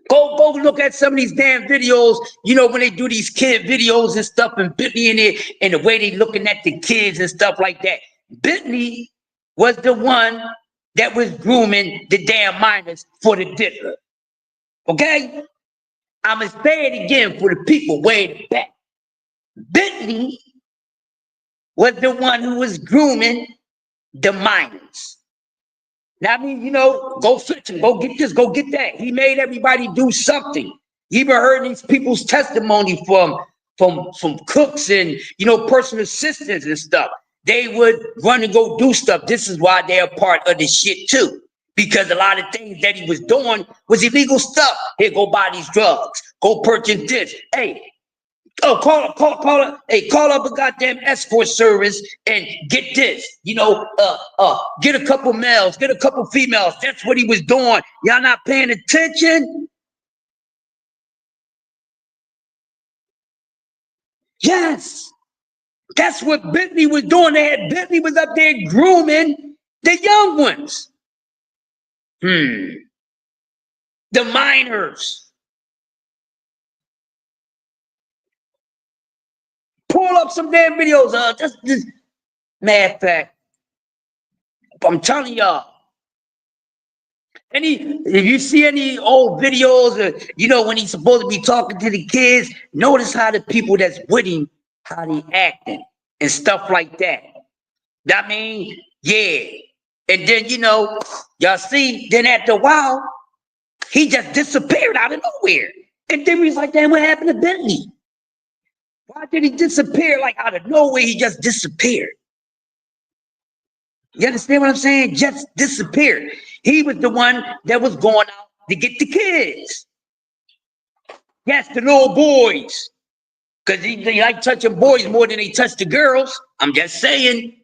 Go look at some of these damn videos, when they do these kid videos and stuff, and Bentley in it, and the way they looking at the kids and stuff like that. Bentley was the one that was grooming the damn minors for the Diddler. Okay? I'ma say it again for the people way in the back. Bentley was the one who was grooming the minors. Now, I mean, go switch him, go get this, go get that. He made everybody do something. You ever heard these people's testimony from cooks and, personal assistants and stuff? They would run and go do stuff. This is why they're part of the shit too. Because a lot of things that he was doing was illegal stuff. Here, go buy these drugs. Go purchase this. Hey, call up a goddamn escort service and get this. Get a couple males, get a couple females. That's what he was doing. Y'all not paying attention? Yes. That's what Bentley was doing. Bentley was up there grooming the young ones. The minors. Pull up some damn videos. Just matter of fact, I'm telling y'all. If you see any old videos, when he's supposed to be talking to the kids, notice how the people that's with him, how they acting and stuff like that. I mean, yeah. And then, y'all see, then after a while, he just disappeared out of nowhere. And then he's like, damn, what happened to Bentley? Why did he disappear like out of nowhere? He just disappeared. You understand what I'm saying? Just disappeared. He was the one that was going out to get the kids. Yes, the little boys. Because they like touching boys more than they touch the girls. I'm just saying.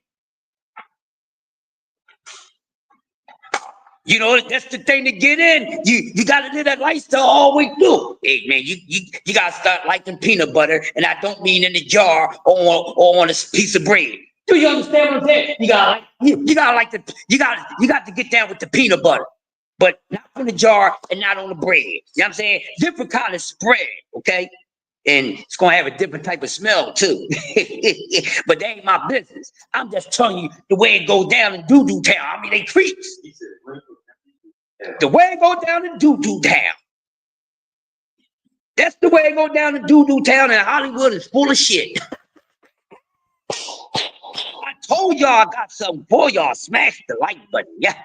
That's the thing to get in. You got to live that lifestyle all the way through. Hey, man, you got to start liking peanut butter. And I don't mean in a jar or on a piece of bread. Do you understand what I'm saying? You got to get down with the peanut butter, but not from the jar and not on the bread. You know what I'm saying? Different kind of spread, okay? And it's gonna have a different type of smell too. But that ain't my business. I'm just telling you the way it goes down in doo-doo town. I mean, they creeps. The way it goes down in doo-doo town. That's the way it goes down in doo-doo town, and Hollywood is full of shit. I told y'all I got something for y'all. Smash the like button. Yeah,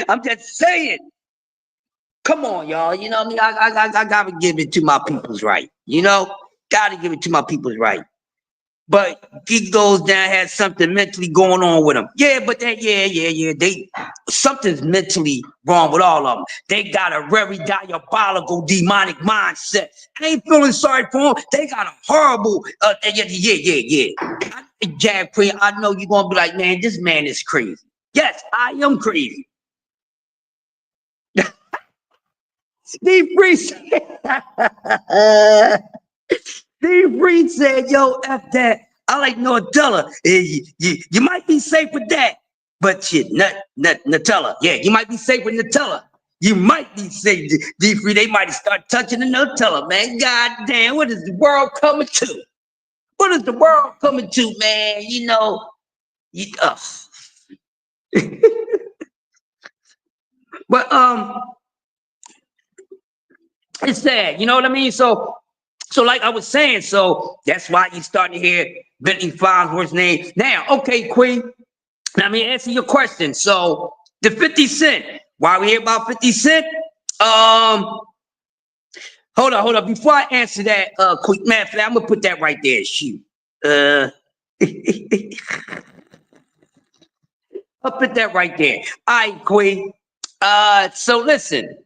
I'm just saying. Come on, y'all. You know what I mean? I gotta give it to my people's right. Gotta give it to my people's right. But he goes down, has something mentally going on with him. Yeah, but something's mentally wrong with all of them. They got a very diabolical, demonic mindset. I ain't feeling sorry for them. They got a horrible, Jab Queen, I know you're gonna be like, man, this man is crazy. Yes, I am crazy. Steve Free said, yo, F that. I like Nutella. You might be safe with that, but shit, Nutella. Yeah, you might be safe with Nutella. You might be safe. D3, they might start touching the Nutella, man. God damn, what is the world coming to? What is the world coming to, man? You, but it's sad, you know what I mean? So like I was saying, so that's why you starting to hear Bentley Farnsworth's name. Now, okay, Queen. Let me answer your question. So the 50 Cent. Why we hear about 50 Cent? Hold on. Before I answer that, quick math, I'm gonna put that right there. Shoot. I'll put that right there. All right, Queen. So listen,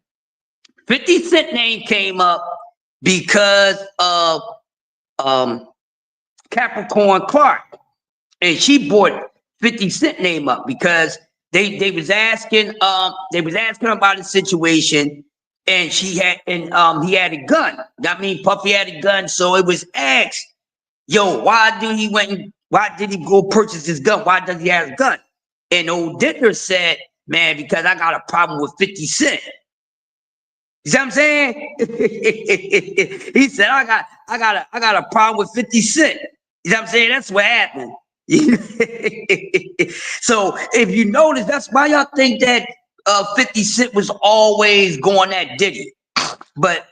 50 Cent name came up because of Capricorn Clark. And she brought 50 Cent name up because they was asking about the situation, and he had a gun. I mean, Puffy had a gun, so it was asked, yo, why did he go purchase his gun? Why does he have a gun? And old Diddler said, man, because I got a problem with 50 Cent. You see what I'm saying? He said, I got a problem with 50 Cent. You know what I'm saying? That's what happened. So if you notice, that's why y'all think that 50 Cent was always going at Diddy. But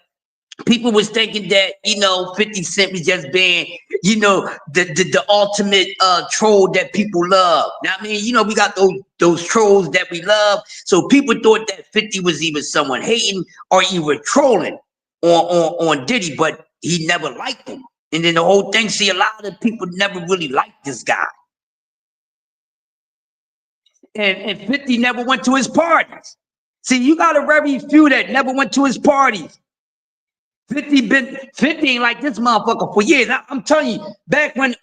people was thinking that, 50 Cent was just being, the ultimate troll that people love. Now, I mean, we got those trolls that we love. So people thought that 50 was either someone hating or either trolling on Diddy, but he never liked him. And then the whole thing, see, a lot of people never really liked this guy. And 50 never went to his parties. See, you got a very few that never went to his parties. 50 ain't like this motherfucker for years. I'm telling you, back when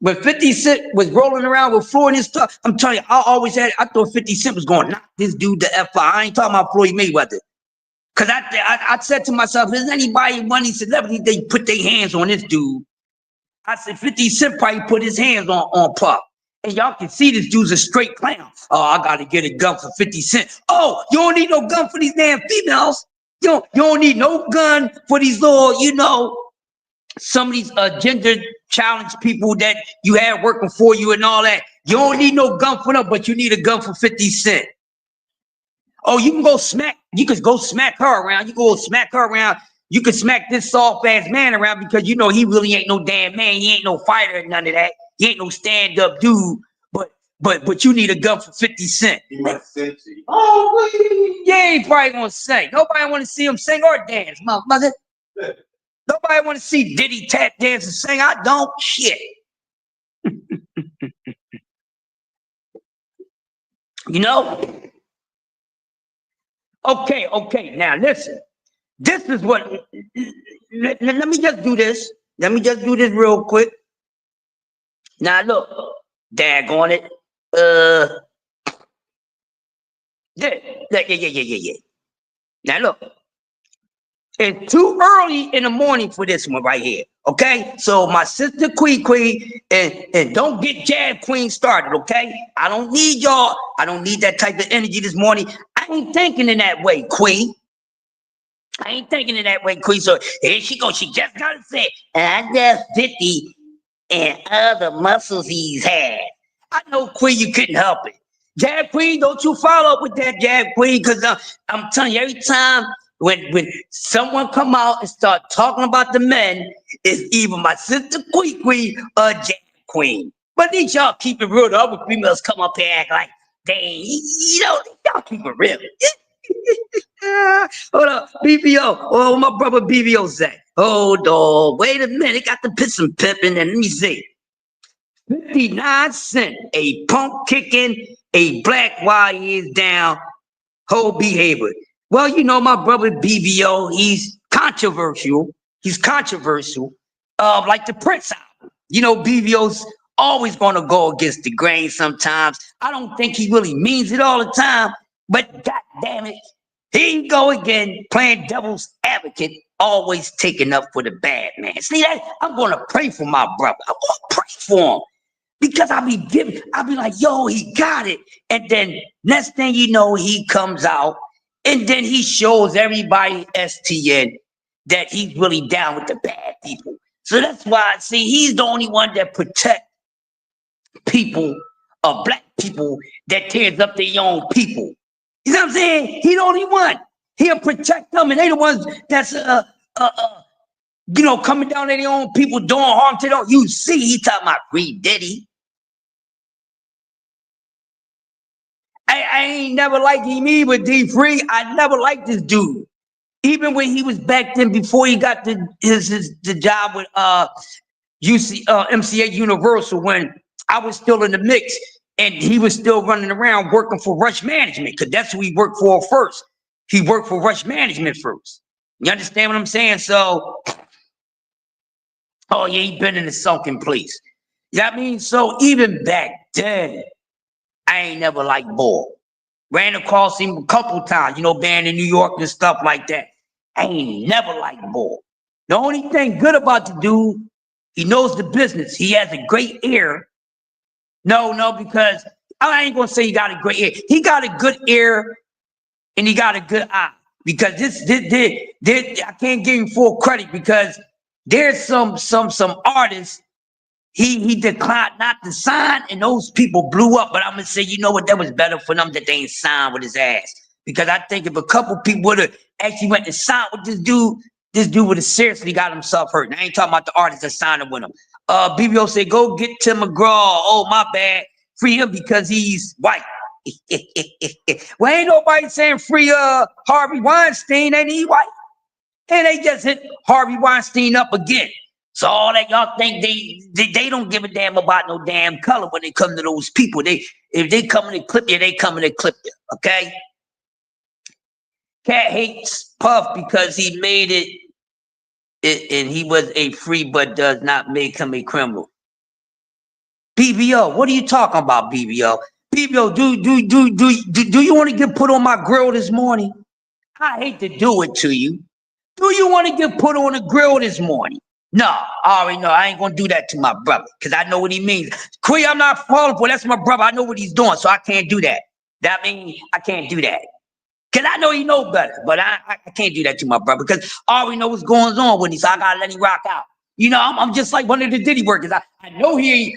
50 Cent was rolling around with Floyd and stuff, I'm telling you, I thought 50 Cent was going to knock this dude the F out. I ain't talking about Floyd Mayweather. Because I said to myself, is anybody, money celebrity, they put their hands on this dude? I said, 50 Cent probably put his hands on Puff. And y'all can see this dude's a straight clown. Oh, I got to get a gun for 50 Cent. Oh, you don't need no gun for these damn females. You don't need no gun for these little, some of these gender challenged people that you had working for you and all that. You don't need no gun for them, but you need a gun for 50 Cent. Oh, you can go smack her around. You go smack her around. You can smack this soft ass man around because he really ain't no damn man. He ain't no fighter, none of that. He ain't no stand up dude. But you need a gun for 50 Cent. He might sing to you. Oh, you ain't probably gonna sing. Nobody want to see him sing or dance, motherfucker. Nobody want to see Diddy tap dance and sing. I don't. Shit. Okay. Now listen. This is what. Let me just do this. Let me just do this real quick. Now look, daggone it. Yeah. Now look, it's too early in the morning for this one right here. Okay, so my sister Queen, and don't get Jab Queen started. Okay, I don't need y'all. I don't need that type of energy this morning. I ain't thinking in that way, Queen. I ain't thinking in that way, Queen. So here she goes. She just got to say, I guess 50 and other muscles he's had. I know, Queen, you couldn't help it. Jab Queen, don't you follow up with that, Jab Queen, because I'm telling you, every time when someone come out and start talking about the men, it's either my sister Queen or Jab Queen. But these y'all keep it real. The other females come up here and act like they, y'all keep it real. Hold up, BBO. Oh, my brother BBO say. Hold on, wait a minute. Got to put some pep in there. Let me see. 59 Cent, a punk kicking, a black while he is down, whole behavior. Well, my brother BBO, he's controversial. Like the Prince album. BBO's always going to go against the grain sometimes. I don't think he really means it all the time, but God damn it, here you go again, playing devil's advocate, always taking up for the bad man. See that? I'm going to pray for my brother. I'm going to pray for him. Because I'll be like, yo, he got it. And then next thing you know, he comes out and then he shows everybody STN that he's really down with the bad people. So that's why, see, he's the only one that protect people of black people that tears up their own people. You know what I'm saying? He the only one. He'll protect them, and they the ones that's coming down at their own people, doing harm to them. You see, he talking about free Diddy. I ain't never liked him either, D Free. I never liked this dude. Even when he was back then, before he got the job with MCA Universal, when I was still in the mix and he was still running around working for Rush Management, because that's who he worked for first. He worked for Rush Management first. You understand what I'm saying? So, oh yeah, he been in the sunken place. You know what I mean? So even back then, I ain't never liked Ball. Ran across him a couple times, being in New York and stuff like that. I ain't never liked Ball. The only thing good about the dude, he knows the business. He has a great ear. No, because I ain't gonna say he got a great ear. He got a good ear and he got a good eye. Because this I can't give him full credit, because there's some artists he declined not to sign, and those people blew up. But I'm gonna say, you know what, that was better for them that they ain't signed with his ass. Because I think if a couple people would have actually went to sign with this dude would have seriously got himself hurt. And I ain't talking about the artists that signed with him. BBO said, go get Tim McGraw. Oh, my bad. Free him because he's white. Well, ain't nobody saying free Harvey Weinstein, ain't he white? And they just hit Harvey Weinstein up again. So all that y'all think they don't give a damn about no damn color when it comes to those people. If they come in to clip you, they come in to clip you. Okay? Cat hates Puff because he made it and he was a free, but does not make him a criminal. BBO, what are you talking about, BBO? BBO, do you want to get put on my grill this morning? I hate to do it to you. Do you want to get put on the grill this morning? No, I already know. I ain't gonna do that to my brother because I know what he means. Quee, I'm not falling for. That's my brother. I know what he's doing, so I can't do that. That means I can't do that. Cause I know he know better, but I can't do that to my brother because I already know what's going on with him, so I gotta let him rock out. I'm just like one of the Diddy workers. I know he's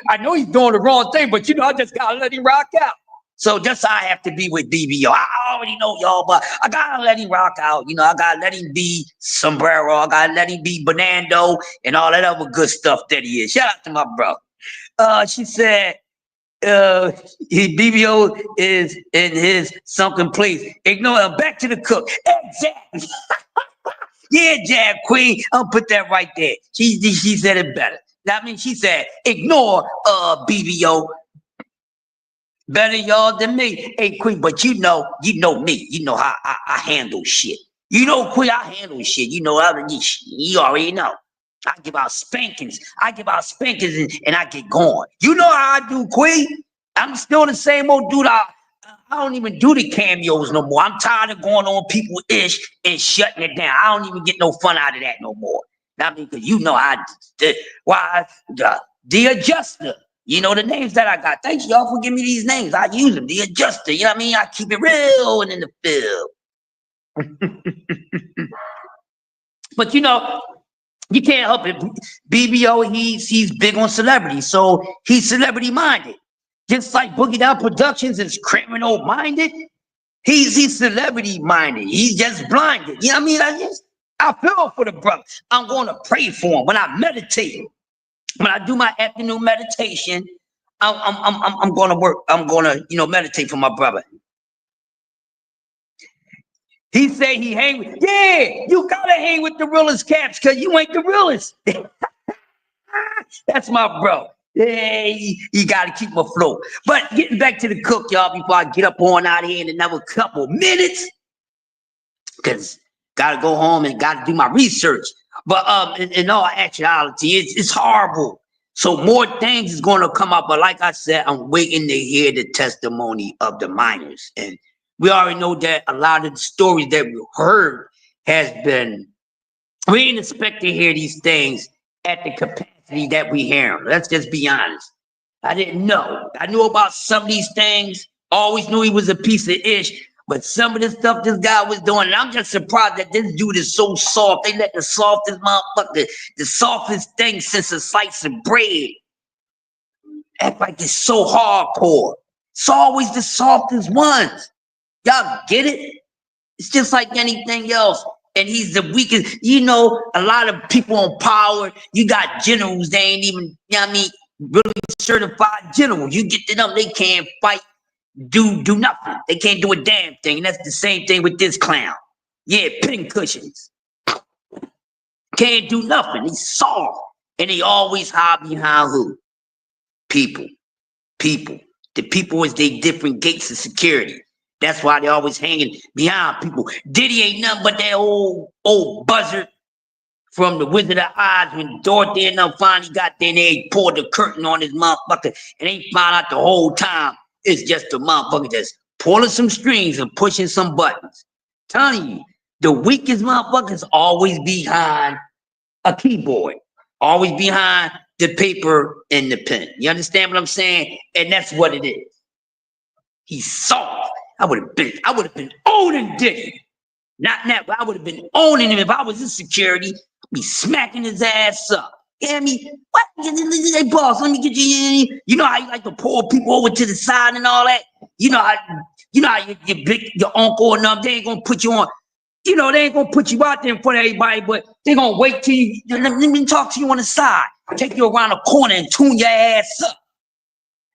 doing the wrong thing, but I just gotta let him rock out. So that's how I have to be with BBO. I already know y'all, but I gotta let him rock out. I gotta let him be Sombrero. I gotta let him be Bonando and all that other good stuff that he is. Shout out to my brother. She said, BBO is in his sunken place. Ignore back to the cook. Exactly. Yeah, Jab Queen. I'll put that right there. She said it better. That means she said, ignore BBO. Better y'all than me. Hey, Queen, but you know me. You know how I handle shit. Queen, I handle shit. You already know. I give out spankings. And I get going. You know how I do, Queen. I'm still the same old dude. I don't even do the cameos no more. I'm tired of going on people ish and shutting it down. I don't even get no fun out of that no more. I mean, because the adjuster. The names that I got. Thank y'all for giving me these names. I use them. The adjuster. You know what I mean? I keep it real and in the field. But you can't help it. BBO, he's big on celebrity, so he's celebrity minded. Just like Boogie Down Productions is criminal minded, he's celebrity minded. He's just blinded. You know what I mean? I feel for the brother. I'm going to pray for him when I meditate. When I do my afternoon meditation, I'm going to work. I'm going to meditate for my brother. He said he hang with, yeah, you gotta hang with the realest cats because you ain't the realest. That's my bro. Yeah, you gotta keep him afloat. But getting back to the cook, y'all, before I get up on out of here in another couple minutes, because gotta go home and gotta do my research. But in all actuality, it's horrible. So more things is going to come up. But like I said, I'm waiting to hear the testimony of the miners. And we already know that a lot of the stories that we heard has been, we didn't expect to hear these things at the capacity that we hear them. Let's just be honest. I didn't know. I knew about some of these things. Always knew he was a piece of ish. But some of the stuff this guy was doing, and I'm just surprised that this dude is so soft. They let the softest motherfucker, the softest thing since a slice of bread. act like it's so hardcore. It's always the softest ones. Y'all get it? It's just like anything else. And he's the weakest. You know, a lot of people on power, you got generals, they ain't even, you know what I mean, really certified generals. You get to them, they can't fight, do nothing. They can't do a damn thing. And that's the same thing with this clown. Yeah, pin cushions. Can't do nothing. He's soft. And they always hide behind who? People. People. The people is they different gates of security. That's why they always hanging behind people. Diddy ain't nothing but that old buzzard from the Wizard of Oz when Dorothy and them finally got there and they pulled the curtain on his motherfucker and they found out the whole time it's just the motherfucker just pulling some strings and pushing some buttons. Telling you, the weakest motherfuckers always behind a keyboard, always behind the paper and the pen. You understand what I'm saying? And that's what it is. He's soft. I would have been owning Diddy. Not that, but I would have been owning him if I was in security. I'd be smacking his ass up. You hear me? What? Hey, boss, let me get you. You know how you like to pull people over to the side and all that? You know how your uncle and them, they ain't gonna put you on. You know, they ain't gonna put you out there in front of everybody, but they gonna wait till you, let me talk to you on the side. Take you around the corner and tune your ass up.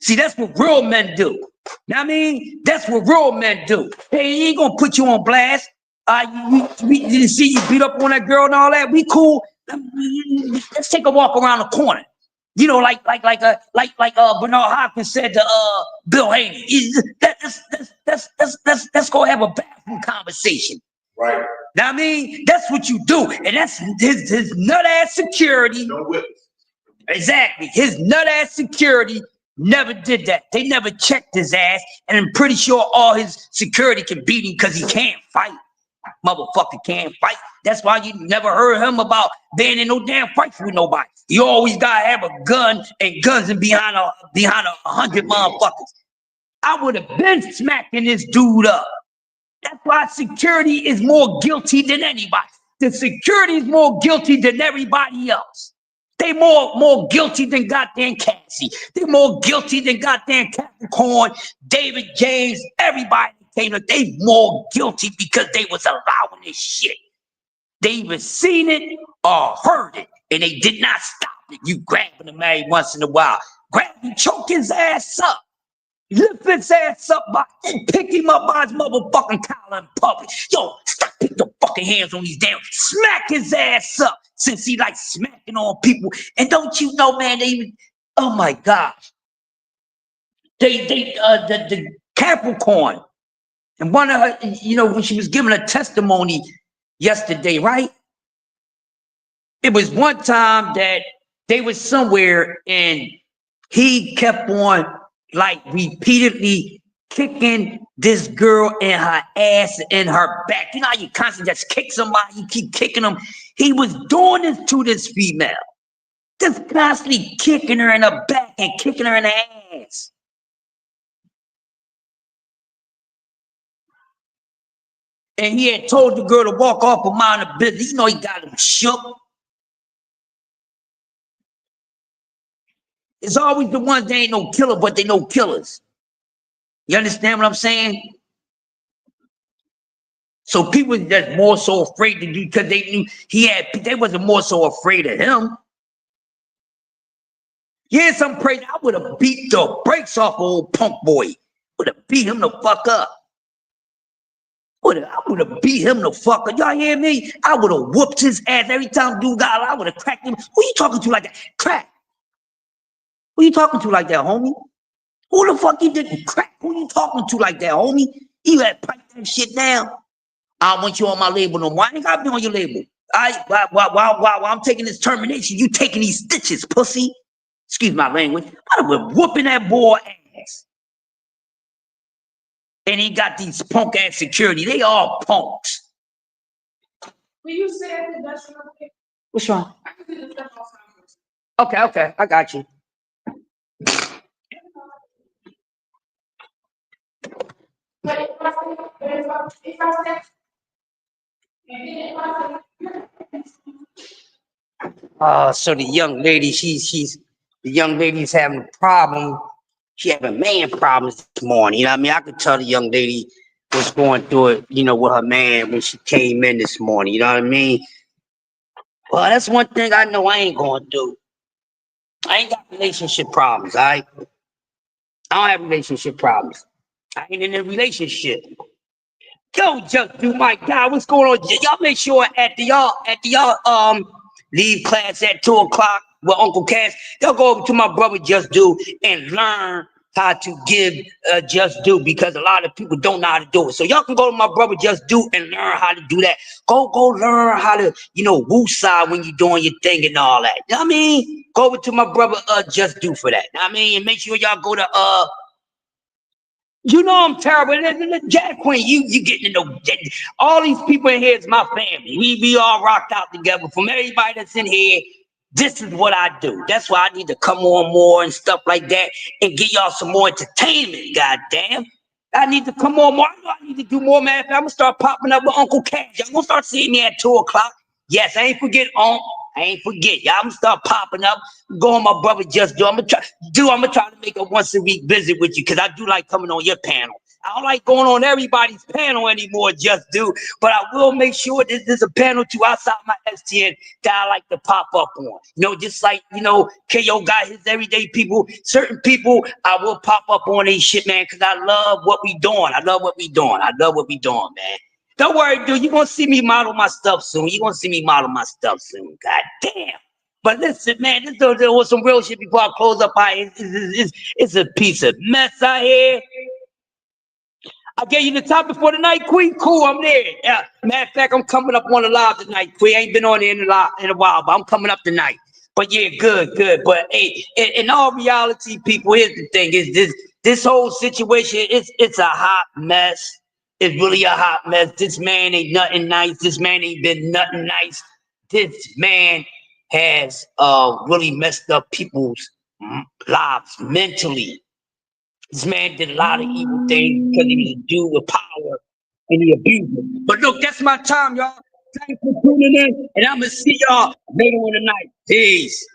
See, that's what real men do. Know what I mean? That's what real men do. Hey, he ain't gonna put you on blast. You see you beat up on that girl and all that. We cool. Let's take a walk around the corner. You know, like Bernard Hopkins said to Bill Haney. Let's go have a bathroom conversation. Right. Now I mean, that's what you do, and that's his nut ass security. No witness. Exactly, his nut ass security never did that. They never checked his ass, and I'm pretty sure all his security can beat him because he can't fight. Motherfucker can't fight. That's why you never heard him about being in no damn fights with nobody. You always gotta have a gun and guns and behind a 100 motherfuckers. I would have been smacking this dude up. That's why security is more guilty than anybody. The security is more guilty than everybody else. They more guilty than goddamn Cassie. They're more guilty than goddamn Capricorn, David James, everybody came up. They more guilty because they was allowing this shit. They even seen it or heard it, and they did not stop it. You grabbing him every once in a while. Grab him, choke his ass up. Lift his ass up and pick him up by his motherfucking collar in public. Yo, stop putting your fucking hands on these damn. Smack his ass up since he like smacking on people. And don't you know, man, they even, oh my gosh. The Capricorn. And one of her, you know, when she was giving a testimony yesterday, right? It was one time that they was somewhere and he kept on like repeatedly kicking this girl in her ass and her back. You know how you constantly just kick somebody, you keep kicking them. He was doing this to this female. Just constantly kicking her in the back and kicking her in the ass. And he had told the girl to walk off and mind the business. You know, he got him shook. It's always the ones that ain't no killer, but they know killers. You understand what I'm saying? So people just more so afraid to do because they knew they wasn't more so afraid of him. Yes, I'm praying I would have beat the brakes off old punk boy. Would have beat him the fuck up. I would have beat him the fuck up. Y'all hear me? I would have whooped his ass every time dude got out. I would have cracked him. Who you talking to like that? Crack. Who you talking to like that, homie? Who the fuck you didn't crack? Who you talking to like that, homie? You had pipe that shit down. I don't want you on my label no more. I ain't got to be on your label. While I'm taking this termination, you taking these stitches, pussy. Excuse my language. I would have whooping that boy ass. And he got these punk ass security. They all punks. Will you say that that's real quick? What's wrong? I can do the stuff off cameras. Okay, I got you. But if I say, So the young lady, she's The young lady's having a problem. She having man problems this morning. You know what I mean? I could tell the young lady was going through it, with her man when she came in this morning. You know what I mean? Well, that's one thing I know I ain't going through. I ain't got relationship problems, all right? I don't have relationship problems. I ain't in a relationship. Yo, just do my God, what's going on? Y'all make sure at the y'all leave class at 2 o'clock with Uncle Cass. Y'all go over to my brother Just Do and learn how to give Just Do, because a lot of people don't know how to do it. So y'all can go to my brother Just Do and learn how to do that. Go learn how to, woosah when you're doing your thing and all that. You know what I mean? Go over to my brother Just Do for that. You know what I mean? And make sure y'all go to I'm terrible. Jack Queen, you getting to know all these people in here is my family. We all rocked out together. From everybody that's in here, this is what I do. That's why I need to come on more and stuff like that and get y'all some more entertainment. Goddamn, I need to come on more. I know I need to do more, man. I'm gonna start popping up with Uncle Cash. Y'all gonna start seeing me at 2 o'clock. Yes, I ain't forget on. I ain't forget. Y'all gonna start popping up. Go on my brother Just Do. I'm gonna try to make a once a week visit with you, because I do like coming on your panel. I don't like going on everybody's panel anymore, Just Do. But I will make sure that there's a panel too outside my STN that I like to pop up on. Just like, KO got his everyday people. Certain people, I will pop up on these shit, man, because I love what we doing. I love what we doing, man. Don't worry, dude. You're going to see me model my stuff soon. God damn. But listen, man, there was some real shit before I close up. It's a piece of mess out here. I gave you the topic for the night, Queen. Cool, I'm there. Yeah. Matter of fact, I'm coming up on the live tonight, Queen. I ain't been on there in a while, but I'm coming up tonight. But yeah, good. But hey, in all reality, people, here's the thing: is this whole situation? It's a hot mess. It's really a hot mess. This man ain't nothing nice. This man ain't been nothing nice. This man has really messed up people's lives mentally. This man did a lot of evil things because he was a dude with power and he abused it. But look, that's my time, y'all. Thanks for tuning in, and I'm gonna see y'all later on tonight. Peace.